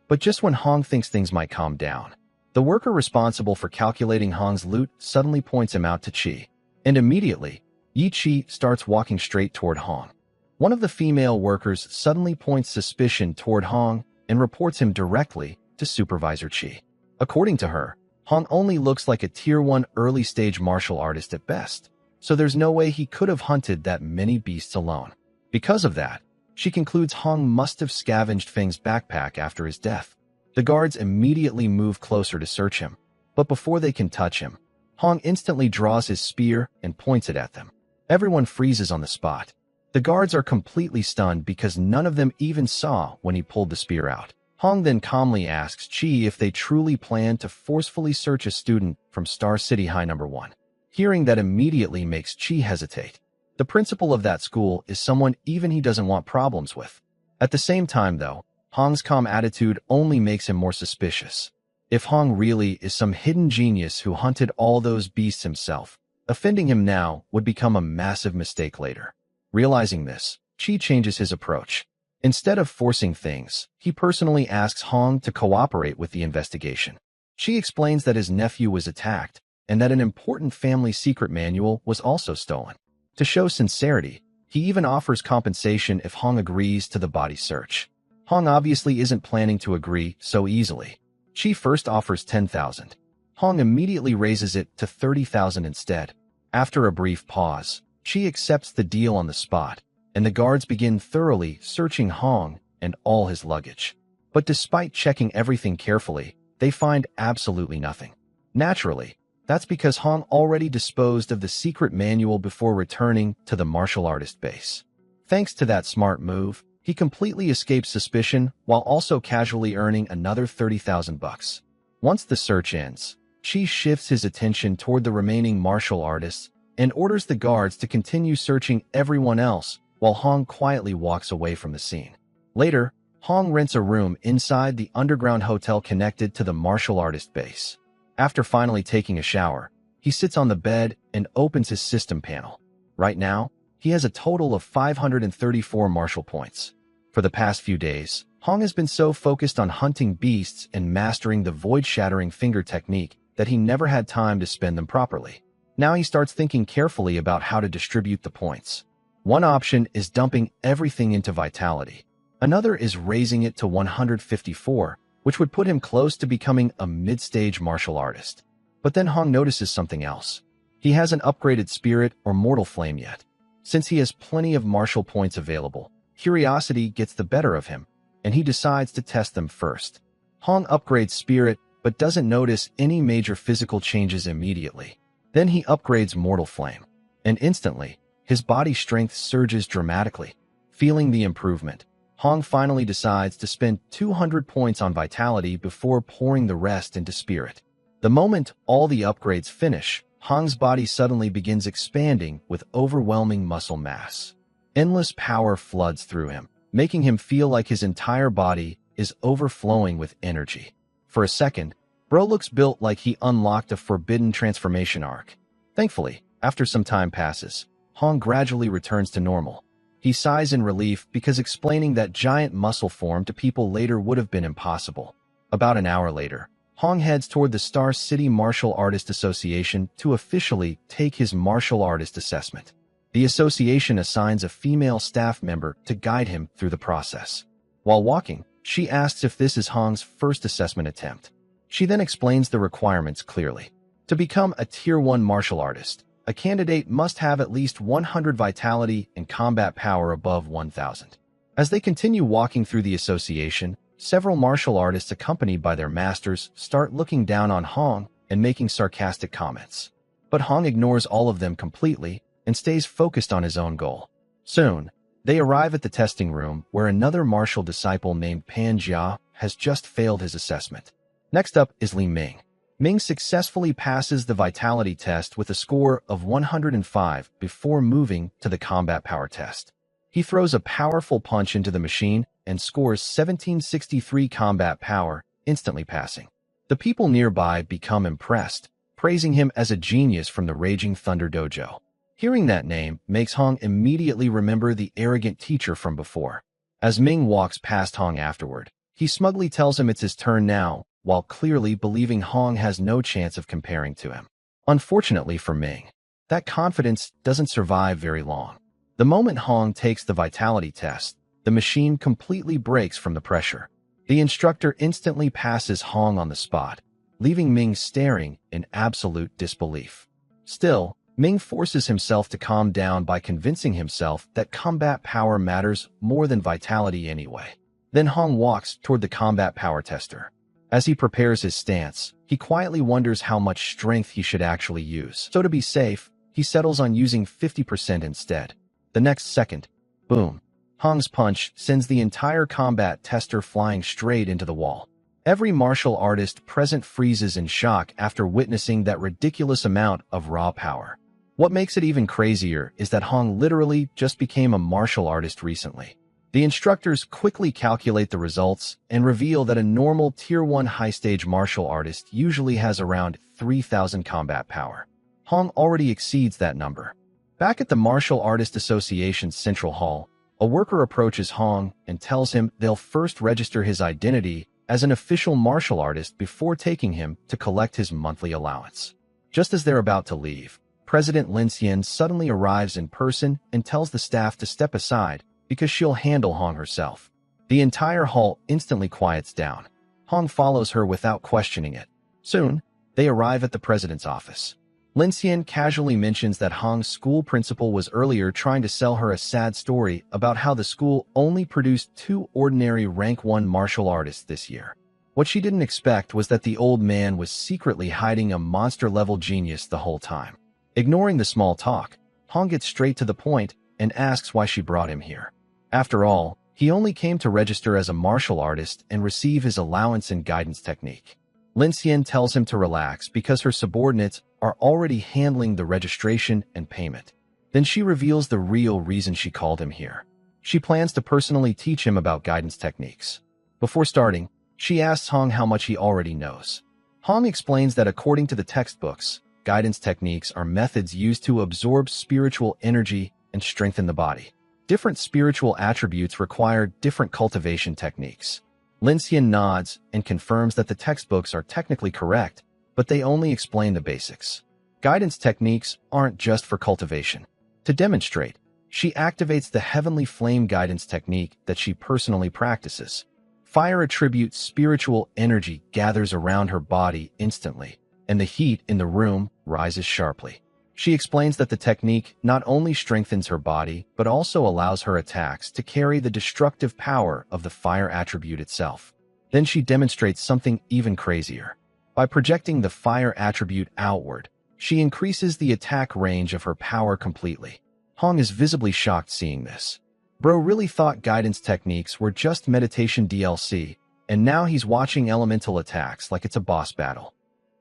Speaker 1: But just when Hong thinks things might calm down, The worker responsible for calculating Hong's loot suddenly points him out to Chi. And immediately, Yi Chi starts walking straight toward Hong. One of the female workers suddenly points suspicion toward Hong and reports him directly to Supervisor Chi. According to her, Hong only looks like a Tier 1 early-stage martial artist at best, so there's no way he could have hunted that many beasts alone. Because of that, she concludes Hong must have scavenged Feng's backpack after his death. The guards immediately move closer to search him, but before they can touch him, Hong instantly draws his spear and points it at them. Everyone freezes on the spot. The guards are completely stunned because none of them even saw when he pulled the spear out. Hong then calmly asks Chi if they truly plan to forcefully search a student from Star City High No. 1. Hearing that immediately makes Chi hesitate. The principal of that school is someone even he doesn't want problems with. At the same time, though, Hong's calm attitude only makes him more suspicious. If Hong really is some hidden genius who hunted all those beasts himself, offending him now would become a massive mistake later. Realizing this, Chi changes his approach. Instead of forcing things, he personally asks Hong to cooperate with the investigation. Chi explains that his nephew was attacked and that an important family secret manual was also stolen. To show sincerity, he even offers compensation if Hong agrees to the body search. Hong obviously isn't planning to agree so easily. Chi first offers 10,000. Hong immediately raises it to 30,000 instead. After a brief pause, Chi accepts the deal on the spot, and the guards begin thoroughly searching Hong and all his luggage. But despite checking everything carefully, they find absolutely nothing. Naturally, that's because Hong already disposed of the secret manual before returning to the martial artist base. Thanks to that smart move, he completely escapes suspicion while also casually earning another 30,000 bucks. Once the search ends, Chi shifts his attention toward the remaining martial artists and orders the guards to continue searching everyone else while Hong quietly walks away from the scene. Later, Hong rents a room inside the underground hotel connected to the martial artist base. After finally taking a shower, he sits on the bed and opens his system panel. Right now, he has a total of 534 martial points. For the past few days, Hong has been so focused on hunting beasts and mastering the void-shattering finger technique that he never had time to spend them properly. Now he starts thinking carefully about how to distribute the points. One option is dumping everything into vitality. Another is raising it to 154, which would put him close to becoming a mid-stage martial artist. But then Hong notices something else. He hasn't upgraded Spirit or Mortal Flame yet. Since he has plenty of martial points available, curiosity gets the better of him, and he decides to test them first. Hong upgrades Spirit, but doesn't notice any major physical changes immediately. Then he upgrades Mortal Flame, and instantly, his body strength surges dramatically. Feeling the improvement, Hong finally decides to spend 200 points on Vitality before pouring the rest into Spirit. The moment all the upgrades finish, Hong's body suddenly begins expanding with overwhelming muscle mass. Endless power floods through him, making him feel like his entire body is overflowing with energy. For a second, bro looks built like he unlocked a forbidden transformation arc. Thankfully, after some time passes, Hong gradually returns to normal. He sighs in relief because explaining that giant muscle form to people later would have been impossible. About an hour later, Hong heads toward the Star City Martial Artist Association to officially take his martial artist assessment. The association assigns a female staff member to guide him through the process. While walking, she asks if this is Hong's first assessment attempt. She then explains the requirements clearly. To become a Tier 1 martial artist, a candidate must have at least 100 vitality and combat power above 1,000. As they continue walking through the association, several martial artists accompanied by their masters start looking down on Hong and making sarcastic comments. But Hong ignores all of them completely and stays focused on his own goal. Soon, they arrive at the testing room where another martial disciple named Pan Jia has just failed his assessment. Next up is Li Ming. Ming successfully passes the vitality test with a score of 105 before moving to the combat power test. He throws a powerful punch into the machine and scores 1763 combat power, instantly passing. The people nearby become impressed, praising him as a genius from the Raging Thunder Dojo. Hearing that name makes Hong immediately remember the arrogant teacher from before. As Ming walks past Hong afterward, he smugly tells him it's his turn now, while clearly believing Hong has no chance of comparing to him. Unfortunately for Ming, that confidence doesn't survive very long. The moment Hong takes the vitality test, the machine completely breaks from the pressure. The instructor instantly passes Hong on the spot, leaving Ming staring in absolute disbelief. Still, Ming forces himself to calm down by convincing himself that combat power matters more than vitality anyway. Then Hong walks toward the combat power tester. As he prepares his stance, he quietly wonders how much strength he should actually use. So to be safe, he settles on using 50% instead. The next second, boom, Hong's punch sends the entire combat tester flying straight into the wall. Every martial artist present freezes in shock after witnessing that ridiculous amount of raw power. What makes it even crazier is that Hong literally just became a martial artist recently. The instructors quickly calculate the results and reveal that a normal Tier 1 high-stage martial artist usually has around 3,000 combat power. Hong already exceeds that number. Back at the Martial Artist Association's Central Hall, a worker approaches Hong and tells him they'll first register his identity as an official martial artist before taking him to collect his monthly allowance. Just as they're about to leave, President Lin Xian suddenly arrives in person and tells the staff to step aside because she'll handle Hong herself. The entire hall instantly quiets down. Hong follows her without questioning it. Soon, they arrive at the president's office. Lin Xian casually mentions that Hong's school principal was earlier trying to sell her a sad story about how the school only produced 2 ordinary rank 1 martial artists this year. What she didn't expect was that the old man was secretly hiding a monster-level genius the whole time. Ignoring the small talk, Hong gets straight to the point and asks why she brought him here. After all, he only came to register as a martial artist and receive his allowance and guidance technique. Lin Xian tells him to relax because her subordinates are already handling the registration and payment. Then she reveals the real reason she called him here. She plans to personally teach him about guidance techniques. Before starting, she asks Hong how much he already knows. Hong explains that according to the textbooks, guidance techniques are methods used to absorb spiritual energy and strengthen the body. Different spiritual attributes require different cultivation techniques. Lin Xian nods and confirms that the textbooks are technically correct, but they only explain the basics. Guidance techniques aren't just for cultivation. To demonstrate, she activates the heavenly flame guidance technique that she personally practices. Fire attribute spiritual energy gathers around her body instantly, and the heat in the room rises sharply. She explains that the technique not only strengthens her body, but also allows her attacks to carry the destructive power of the fire attribute itself. Then she demonstrates something even crazier. By projecting the fire attribute outward, she increases the attack range of her power completely. Hong is visibly shocked seeing this. Bro really thought guidance techniques were just meditation DLC, and now he's watching elemental attacks like it's a boss battle.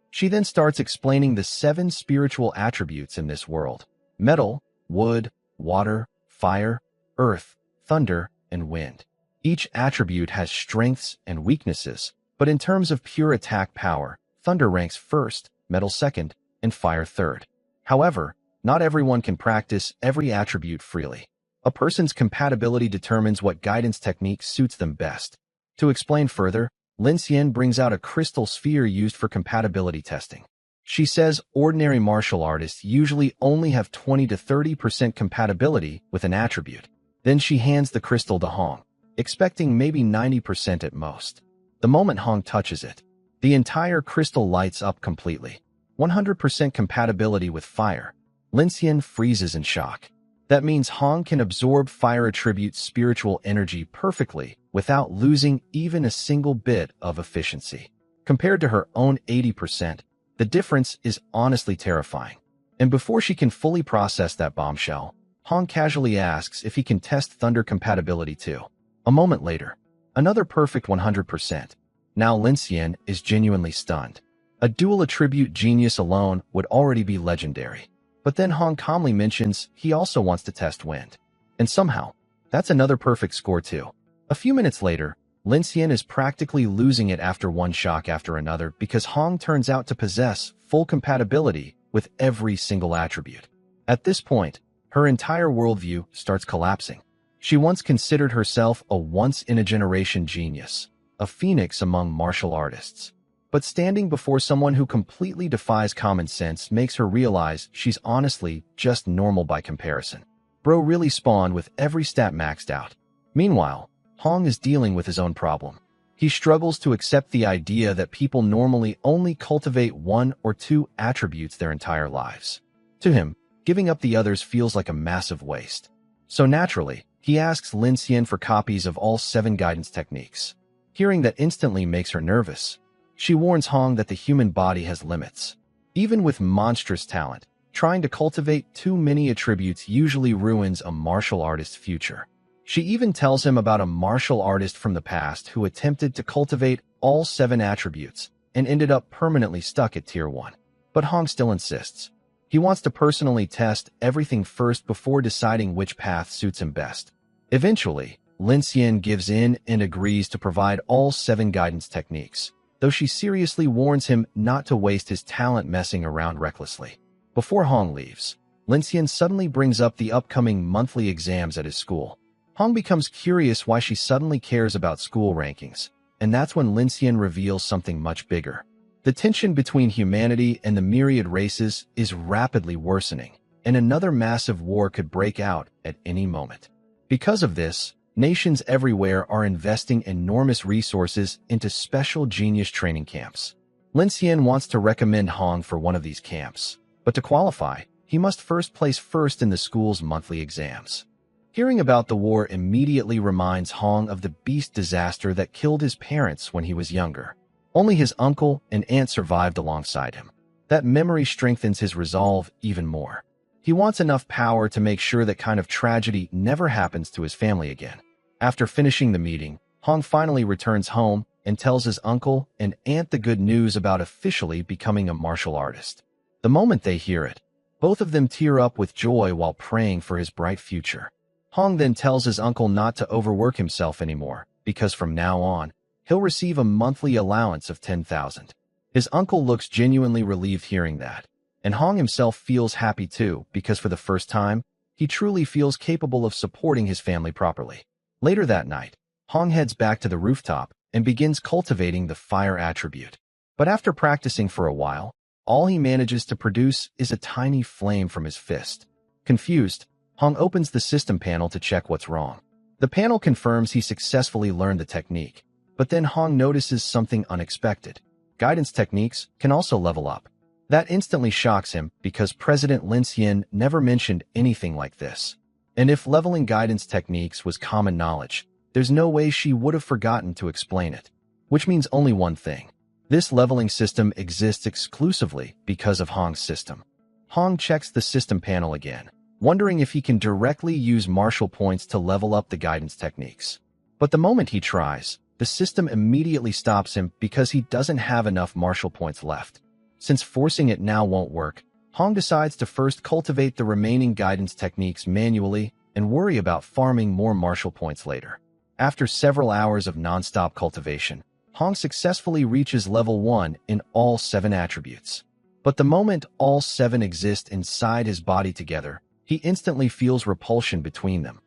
Speaker 1: She then starts explaining the 7 spiritual attributes in this world: metal, wood, water, fire, earth, thunder, and wind. Each attribute has strengths and weaknesses, but in terms of pure attack power, thunder ranks first, metal second, and fire third. However, not everyone can practice every attribute freely. A person's compatibility determines what guidance technique suits them best. To explain further, Lin Xian brings out a crystal sphere used for compatibility testing. She says ordinary martial artists usually only have 20 to 30% compatibility with an attribute. Then she hands the crystal to Hong, expecting maybe 90% at most. The moment Hong touches it, the entire crystal lights up completely. 100% compatibility with fire. Lin Xian freezes in shock. That means Hong can absorb fire attribute spiritual energy perfectly without losing even a single bit of efficiency. Compared to her own 80%, the difference is honestly terrifying. And before she can fully process that bombshell, Hong casually asks if he can test thunder compatibility too. A moment later, another perfect 100%. Now Lin Xian is genuinely stunned. A dual attribute genius alone would already be legendary. But then Hong calmly mentions he also wants to test wind. And somehow, that's another perfect score too. A few minutes later, Lin Xian is practically losing it after one shock after another because Hong turns out to possess full compatibility with every single attribute. At this point, her entire worldview starts collapsing. She once considered herself a once-in-a-generation genius, a phoenix among martial artists. But standing before someone who completely defies common sense makes her realize she's honestly just normal by comparison. Bro really spawned with every stat maxed out. Meanwhile, Hong is dealing with his own problem. He struggles to accept the idea that people normally only cultivate one or two attributes their entire lives. To him, giving up the others feels like a massive waste. So naturally, he asks Lin Xian for copies of all 7 guidance techniques. Hearing that instantly makes her nervous. She warns Hong that the human body has limits. Even with monstrous talent, trying to cultivate too many attributes usually ruins a martial artist's future. She even tells him about a martial artist from the past who attempted to cultivate all 7 attributes and ended up permanently stuck at Tier 1. But Hong still insists. He wants to personally test everything first before deciding which path suits him best. Eventually, Lin Xian gives in and agrees to provide all 7 guidance techniques, though she seriously warns him not to waste his talent messing around recklessly. Before Hong leaves, Lin Xian suddenly brings up the upcoming monthly exams at his school. Hong becomes curious why she suddenly cares about school rankings, and that's when Lin Xian reveals something much bigger. The tension between humanity and the myriad races is rapidly worsening, and another massive war could break out at any moment. Because of this, nations everywhere are investing enormous resources into special genius training camps. Lin Xian wants to recommend Hong for one of these camps, but to qualify, he must first place first in the school's monthly exams. Hearing about the war immediately reminds Hong of the beast disaster that killed his parents when he was younger. Only his uncle and aunt survived alongside him. That memory strengthens his resolve even more. He wants enough power to make sure that kind of tragedy never happens to his family again. After finishing the meeting, Hong finally returns home and tells his uncle and aunt the good news about officially becoming a martial artist. The moment they hear it, both of them tear up with joy while praying for his bright future. Hong then tells his uncle not to overwork himself anymore, because from now on, he'll receive a monthly allowance of 10,000. His uncle looks genuinely relieved hearing that, and Hong himself feels happy too, because for the first time, he truly feels capable of supporting his family properly. Later that night, Hong heads back to the rooftop and begins cultivating the fire attribute. But after practicing for a while, all he manages to produce is a tiny flame from his fist. Confused, Hong opens the system panel to check what's wrong. The panel confirms he successfully learned the technique, but then Hong notices something unexpected. Guidance techniques can also level up. That instantly shocks him because President Lin Xian never mentioned anything like this. And if leveling guidance techniques was common knowledge, there's no way she would have forgotten to explain it. Which means only one thing. This leveling system exists exclusively because of Hong's system. Hong checks the system panel again, wondering if he can directly use martial points to level up the guidance techniques. But the moment he tries, the system immediately stops him because he doesn't have enough martial points left. Since forcing it now won't work, Hong decides to first cultivate the remaining guidance techniques manually and worry about farming more martial points later. After several hours of non-stop cultivation, Hong successfully reaches level 1 in all 7 attributes. But the moment all 7 exist inside his body together, he instantly feels repulsion between them.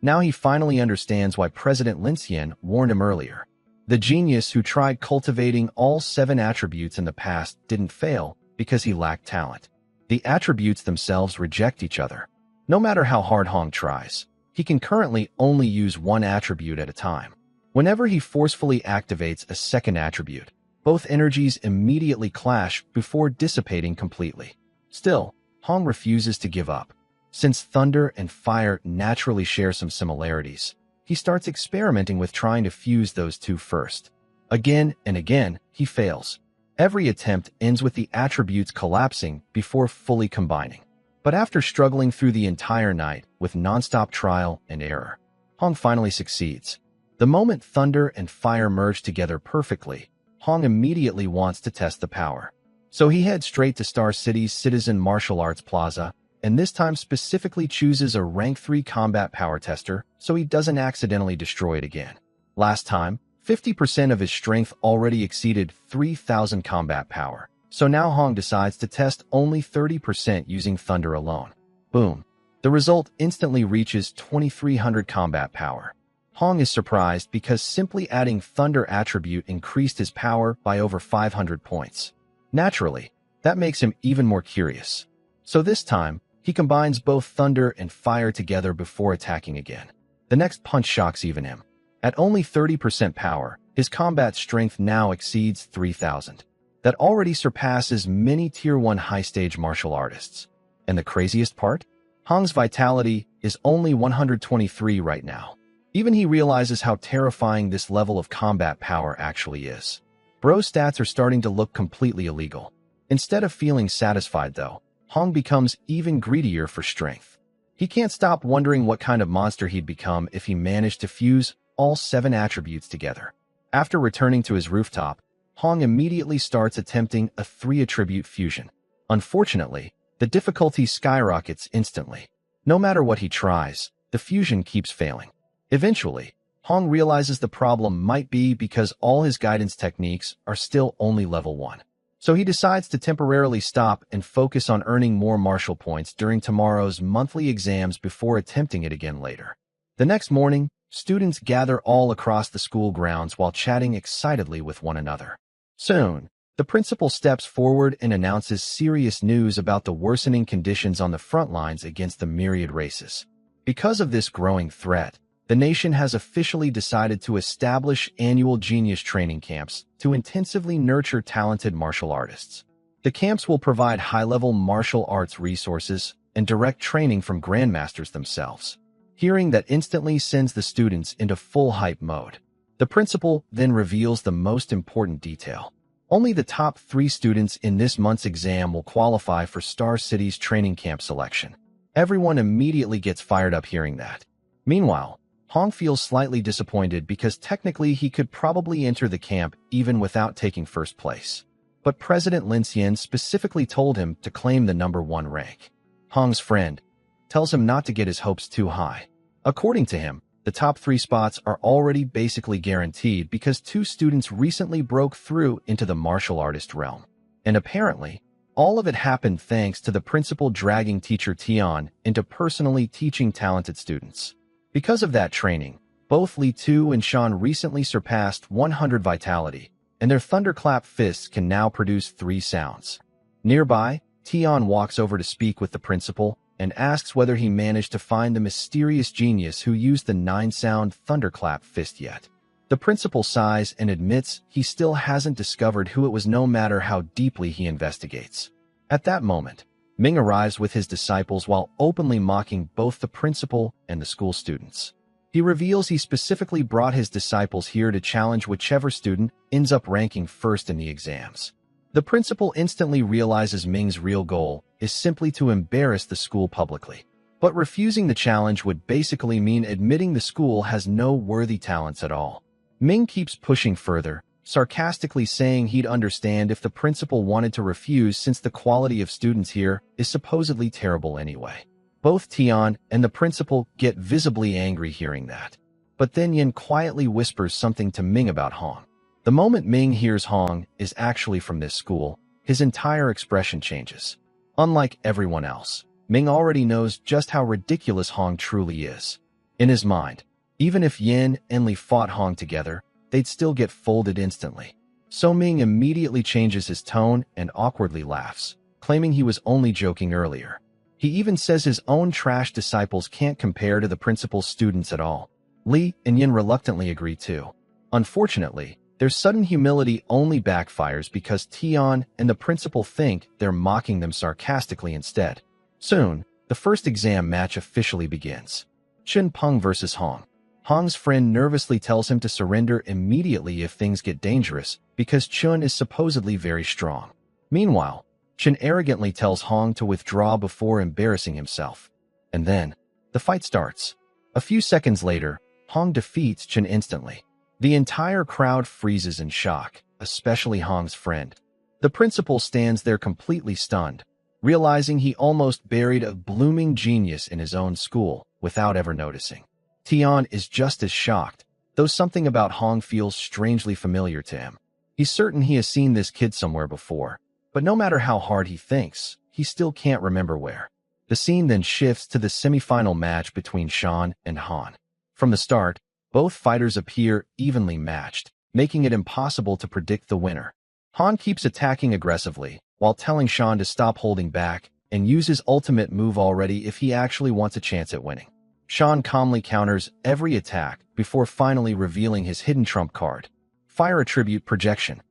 Speaker 1: Now he finally understands why President Lin Xian warned him earlier. The genius who tried cultivating all 7 attributes in the past didn't fail because he lacked talent. The attributes themselves reject each other. No matter how hard Hong tries, he can currently only use one attribute at a time. Whenever he forcefully activates a second attribute, both energies immediately clash before dissipating completely. Still, Hong refuses to give up. Since thunder and fire naturally share some similarities, he starts experimenting with trying to fuse those two first. Again and again, he fails. Every attempt ends with the attributes collapsing before fully combining. But after struggling through the entire night with non-stop trial and error, Hong finally succeeds. The moment thunder and fire merge together perfectly, Hong immediately wants to test the power. So he heads straight to Star City's Citizen Martial Arts Plaza, and this time specifically chooses a rank 3 combat power tester so he doesn't accidentally destroy it again. Last time, 50% of his strength already exceeded 3,000 combat power, so now Hong decides to test only 30% using thunder alone. Boom. The result instantly reaches 2,300 combat power. Hong is surprised because simply adding Thunder attribute increased his power by over 500 points. Naturally, that makes him even more curious. So this time, he combines both Thunder and Fire together before attacking again. The next punch shocks even him. At only 30% power, his combat strength now exceeds 3,000. That already surpasses many Tier 1 high-stage martial artists. And the craziest part? Hong's vitality is only 123 right now. Even he realizes how terrifying this level of combat power actually is. Bro's stats are starting to look completely illegal. Instead of feeling satisfied though, Hong becomes even greedier for strength. He can't stop wondering what kind of monster he'd become if he managed to fuse all 7 attributes together. After returning to his rooftop, Hong immediately starts attempting a 3-attribute fusion. Unfortunately, the difficulty skyrockets instantly. No matter what he tries, the fusion keeps failing. Eventually, Hong realizes the problem might be because all his guidance techniques are still only level 1. So he decides to temporarily stop and focus on earning more martial points during tomorrow's monthly exams before attempting it again later. The next morning, students gather all across the school grounds while chatting excitedly with one another. Soon, the principal steps forward and announces serious news about the worsening conditions on the front lines against the myriad races. Because of this growing threat, the nation has officially decided to establish annual genius training camps to intensively nurture talented martial artists. The camps will provide high-level martial arts resources and direct training from grandmasters themselves. Hearing that instantly sends the students into full hype mode. The principal then reveals the most important detail. Only the top 3 students in this month's exam will qualify for Star City's training camp selection. Everyone immediately gets fired up hearing that. Meanwhile, Hong feels slightly disappointed because technically he could probably enter the camp even without taking first place. But President Lin Xian specifically told him to claim the number 1 rank. Hong's friend tells him not to get his hopes too high. According to him, the top 3 spots are already basically guaranteed because 2 students recently broke through into the martial artist realm. And apparently, all of it happened thanks to the principal dragging teacher Tian into personally teaching talented students. Because of that training, both Li Tu and Shan recently surpassed 100 vitality, and their thunderclap fists can now produce 3 sounds. Nearby, Tian walks over to speak with the principal and asks whether he managed to find the mysterious genius who used the 9-sound thunderclap fist yet. The principal sighs and admits he still hasn't discovered who it was no matter how deeply he investigates. At that moment, Ming arrives with his disciples while openly mocking both the principal and the school students. He reveals he specifically brought his disciples here to challenge whichever student ends up ranking first in the exams. The principal instantly realizes Ming's real goal is simply to embarrass the school publicly. But refusing the challenge would basically mean admitting the school has no worthy talents at all. Ming keeps pushing further, sarcastically saying he'd understand if the principal wanted to refuse since the quality of students here is supposedly terrible anyway. Both Tian and the principal get visibly angry hearing that. But then Yin quietly whispers something to Ming about Hong. The moment Ming hears Hong is actually from this school, his entire expression changes. Unlike everyone else, Ming already knows just how ridiculous Hong truly is. In his mind, even if Yin and Li fought Hong together, they'd still get folded instantly. So Ming immediately changes his tone and awkwardly laughs, claiming he was only joking earlier. He even says his own trash disciples can't compare to the principal's students at all. Li and Yin reluctantly agree too. Unfortunately, their sudden humility only backfires because Tian and the principal think they're mocking them sarcastically instead. Soon, the first exam match officially begins. Chun Peng versus Hong. Hong's friend nervously tells him to surrender immediately if things get dangerous because Chun is supposedly very strong. Meanwhile, Chun arrogantly tells Hong to withdraw before embarrassing himself. And then, the fight starts. A few seconds later, Hong defeats Chun instantly. The entire crowd freezes in shock, especially Hong's friend. The principal stands there completely stunned, realizing he almost buried a blooming genius in his own school without ever noticing. Tian is just as shocked, though something about Hong feels strangely familiar to him. He's certain he has seen this kid somewhere before, but no matter how hard he thinks, he still can't remember where. The scene then shifts to the semifinal match between Shan and Han. From the start, Both fighters appear evenly matched, making it impossible to predict the winner. Han keeps attacking aggressively, while telling Sean to stop holding back and use his ultimate move already if he actually wants a chance at winning. Sean calmly counters every attack before finally revealing his hidden trump card, Fire Attribute Projection.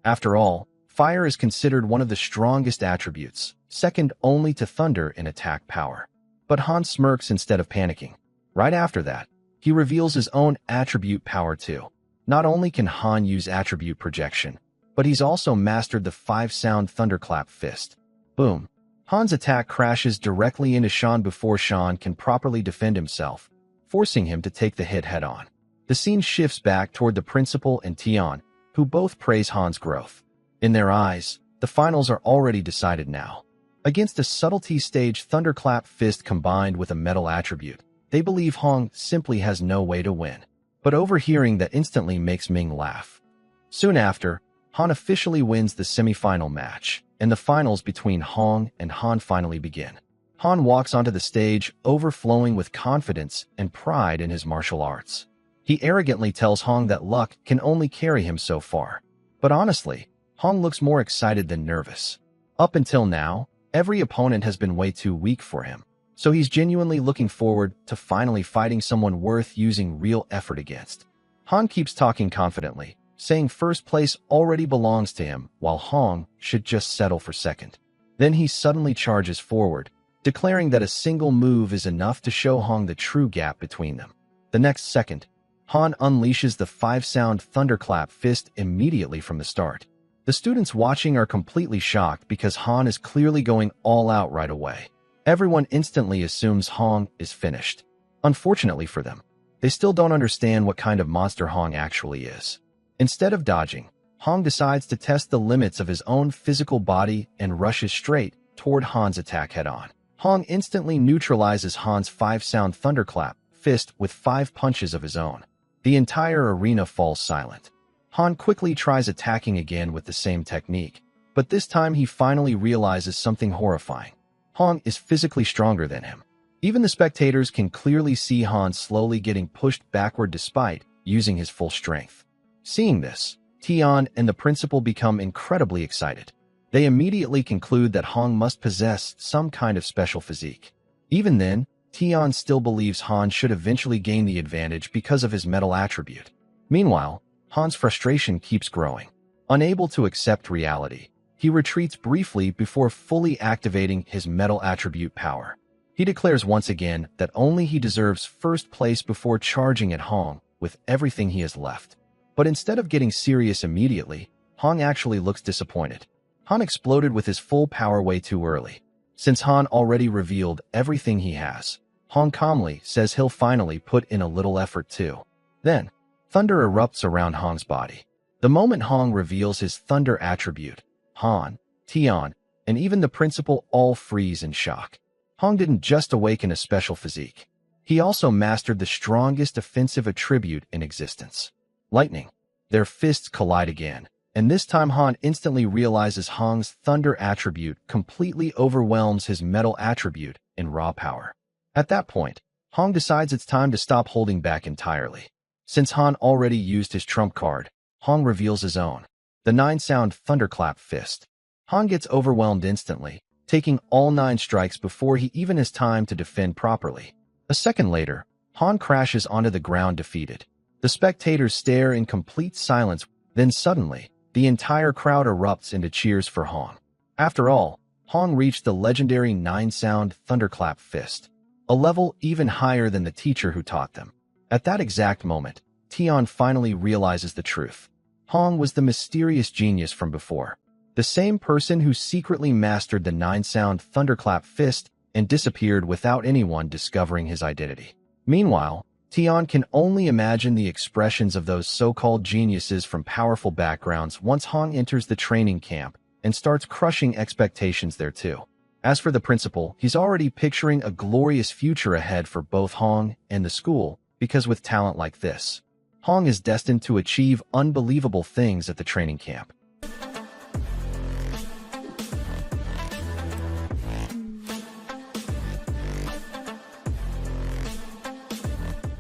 Speaker 1: After all, fire is considered one of the strongest attributes, second only to thunder in attack power. But Han smirks instead of panicking. Right after that, he reveals his own attribute power too. Not only can Han use attribute projection, but he's also mastered the 5-sound thunderclap fist. Boom. Han's attack crashes directly into Sean before Sean can properly defend himself, forcing him to take the hit head-on. The scene shifts back toward the principal and Tian, who both praise Han's growth. In their eyes, the finals are already decided now. Against a subtlety stage thunderclap fist combined with a metal attribute, they believe Han simply has no way to win. But overhearing that instantly makes Ming laugh. Soon after, Han officially wins the semi-final match, and the finals between Hong and Han finally begin. Han walks onto the stage, overflowing with confidence and pride in his martial arts. He arrogantly tells Hong that luck can only carry him so far. But honestly, Hong looks more excited than nervous. Up until now, every opponent has been way too weak for him, so he's genuinely looking forward to finally fighting someone worth using real effort against. Han keeps talking confidently, saying first place already belongs to him, while Hong should just settle for second. Then he suddenly charges forward, declaring that a single move is enough to show Hong the true gap between them. The next second, Han unleashes the 5-sound thunderclap fist immediately from the start. The students watching are completely shocked because Han is clearly going all out right away. Everyone instantly assumes Hong is finished. Unfortunately for them, they still don't understand what kind of monster Hong actually is. Instead of dodging, Hong decides to test the limits of his own physical body and rushes straight toward Han's attack head-on. Hong instantly neutralizes Han's 5-sound thunderclap fist with 5 punches of his own. The entire arena falls silent. Han quickly tries attacking again with the same technique, but this time he finally realizes something horrifying. Hong is physically stronger than him. Even the spectators can clearly see Han slowly getting pushed backward despite using his full strength. Seeing this, Tian and the principal become incredibly excited. They immediately conclude that Hong must possess some kind of special physique. Even then, Tian still believes Han should eventually gain the advantage because of his metal attribute. Meanwhile, Han's frustration keeps growing. Unable to accept reality, he retreats briefly before fully activating his metal attribute power. He declares once again that only he deserves first place before charging at Hong with everything he has left. But instead of getting serious immediately, Hong actually looks disappointed. Han exploded with his full power way too early. Since Han already revealed everything he has, Hong calmly says he'll finally put in a little effort too. Then, thunder erupts around Hong's body. The moment Hong reveals his thunder attribute, Han, Tian, and even the principal all freeze in shock. Hong didn't just awaken a special physique. He also mastered the strongest offensive attribute in existence. Lightning. Their fists collide again, and this time Han instantly realizes Hong's thunder attribute completely overwhelms his metal attribute in raw power. At that point, Hong decides it's time to stop holding back entirely. Since Han already used his trump card, Hong reveals his own, the 9-sound thunderclap fist. Han gets overwhelmed instantly, taking all 9 strikes before he even has time to defend properly. A second later, Han crashes onto the ground defeated. The spectators stare in complete silence, then suddenly, the entire crowd erupts into cheers for Hong. After all, Hong reached the legendary 9-sound thunderclap fist, a level even higher than the teacher who taught them. At that exact moment, Tian finally realizes the truth. Hong was the mysterious genius from before, the same person who secretly mastered the 9-sound thunderclap fist and disappeared without anyone discovering his identity. Meanwhile, Tian can only imagine the expressions of those so-called geniuses from powerful backgrounds once Hong enters the training camp and starts crushing expectations there too. As for the principal, he's already picturing a glorious future ahead for both Hong and the school, because with talent like this, Hong is destined to achieve unbelievable things at the training camp.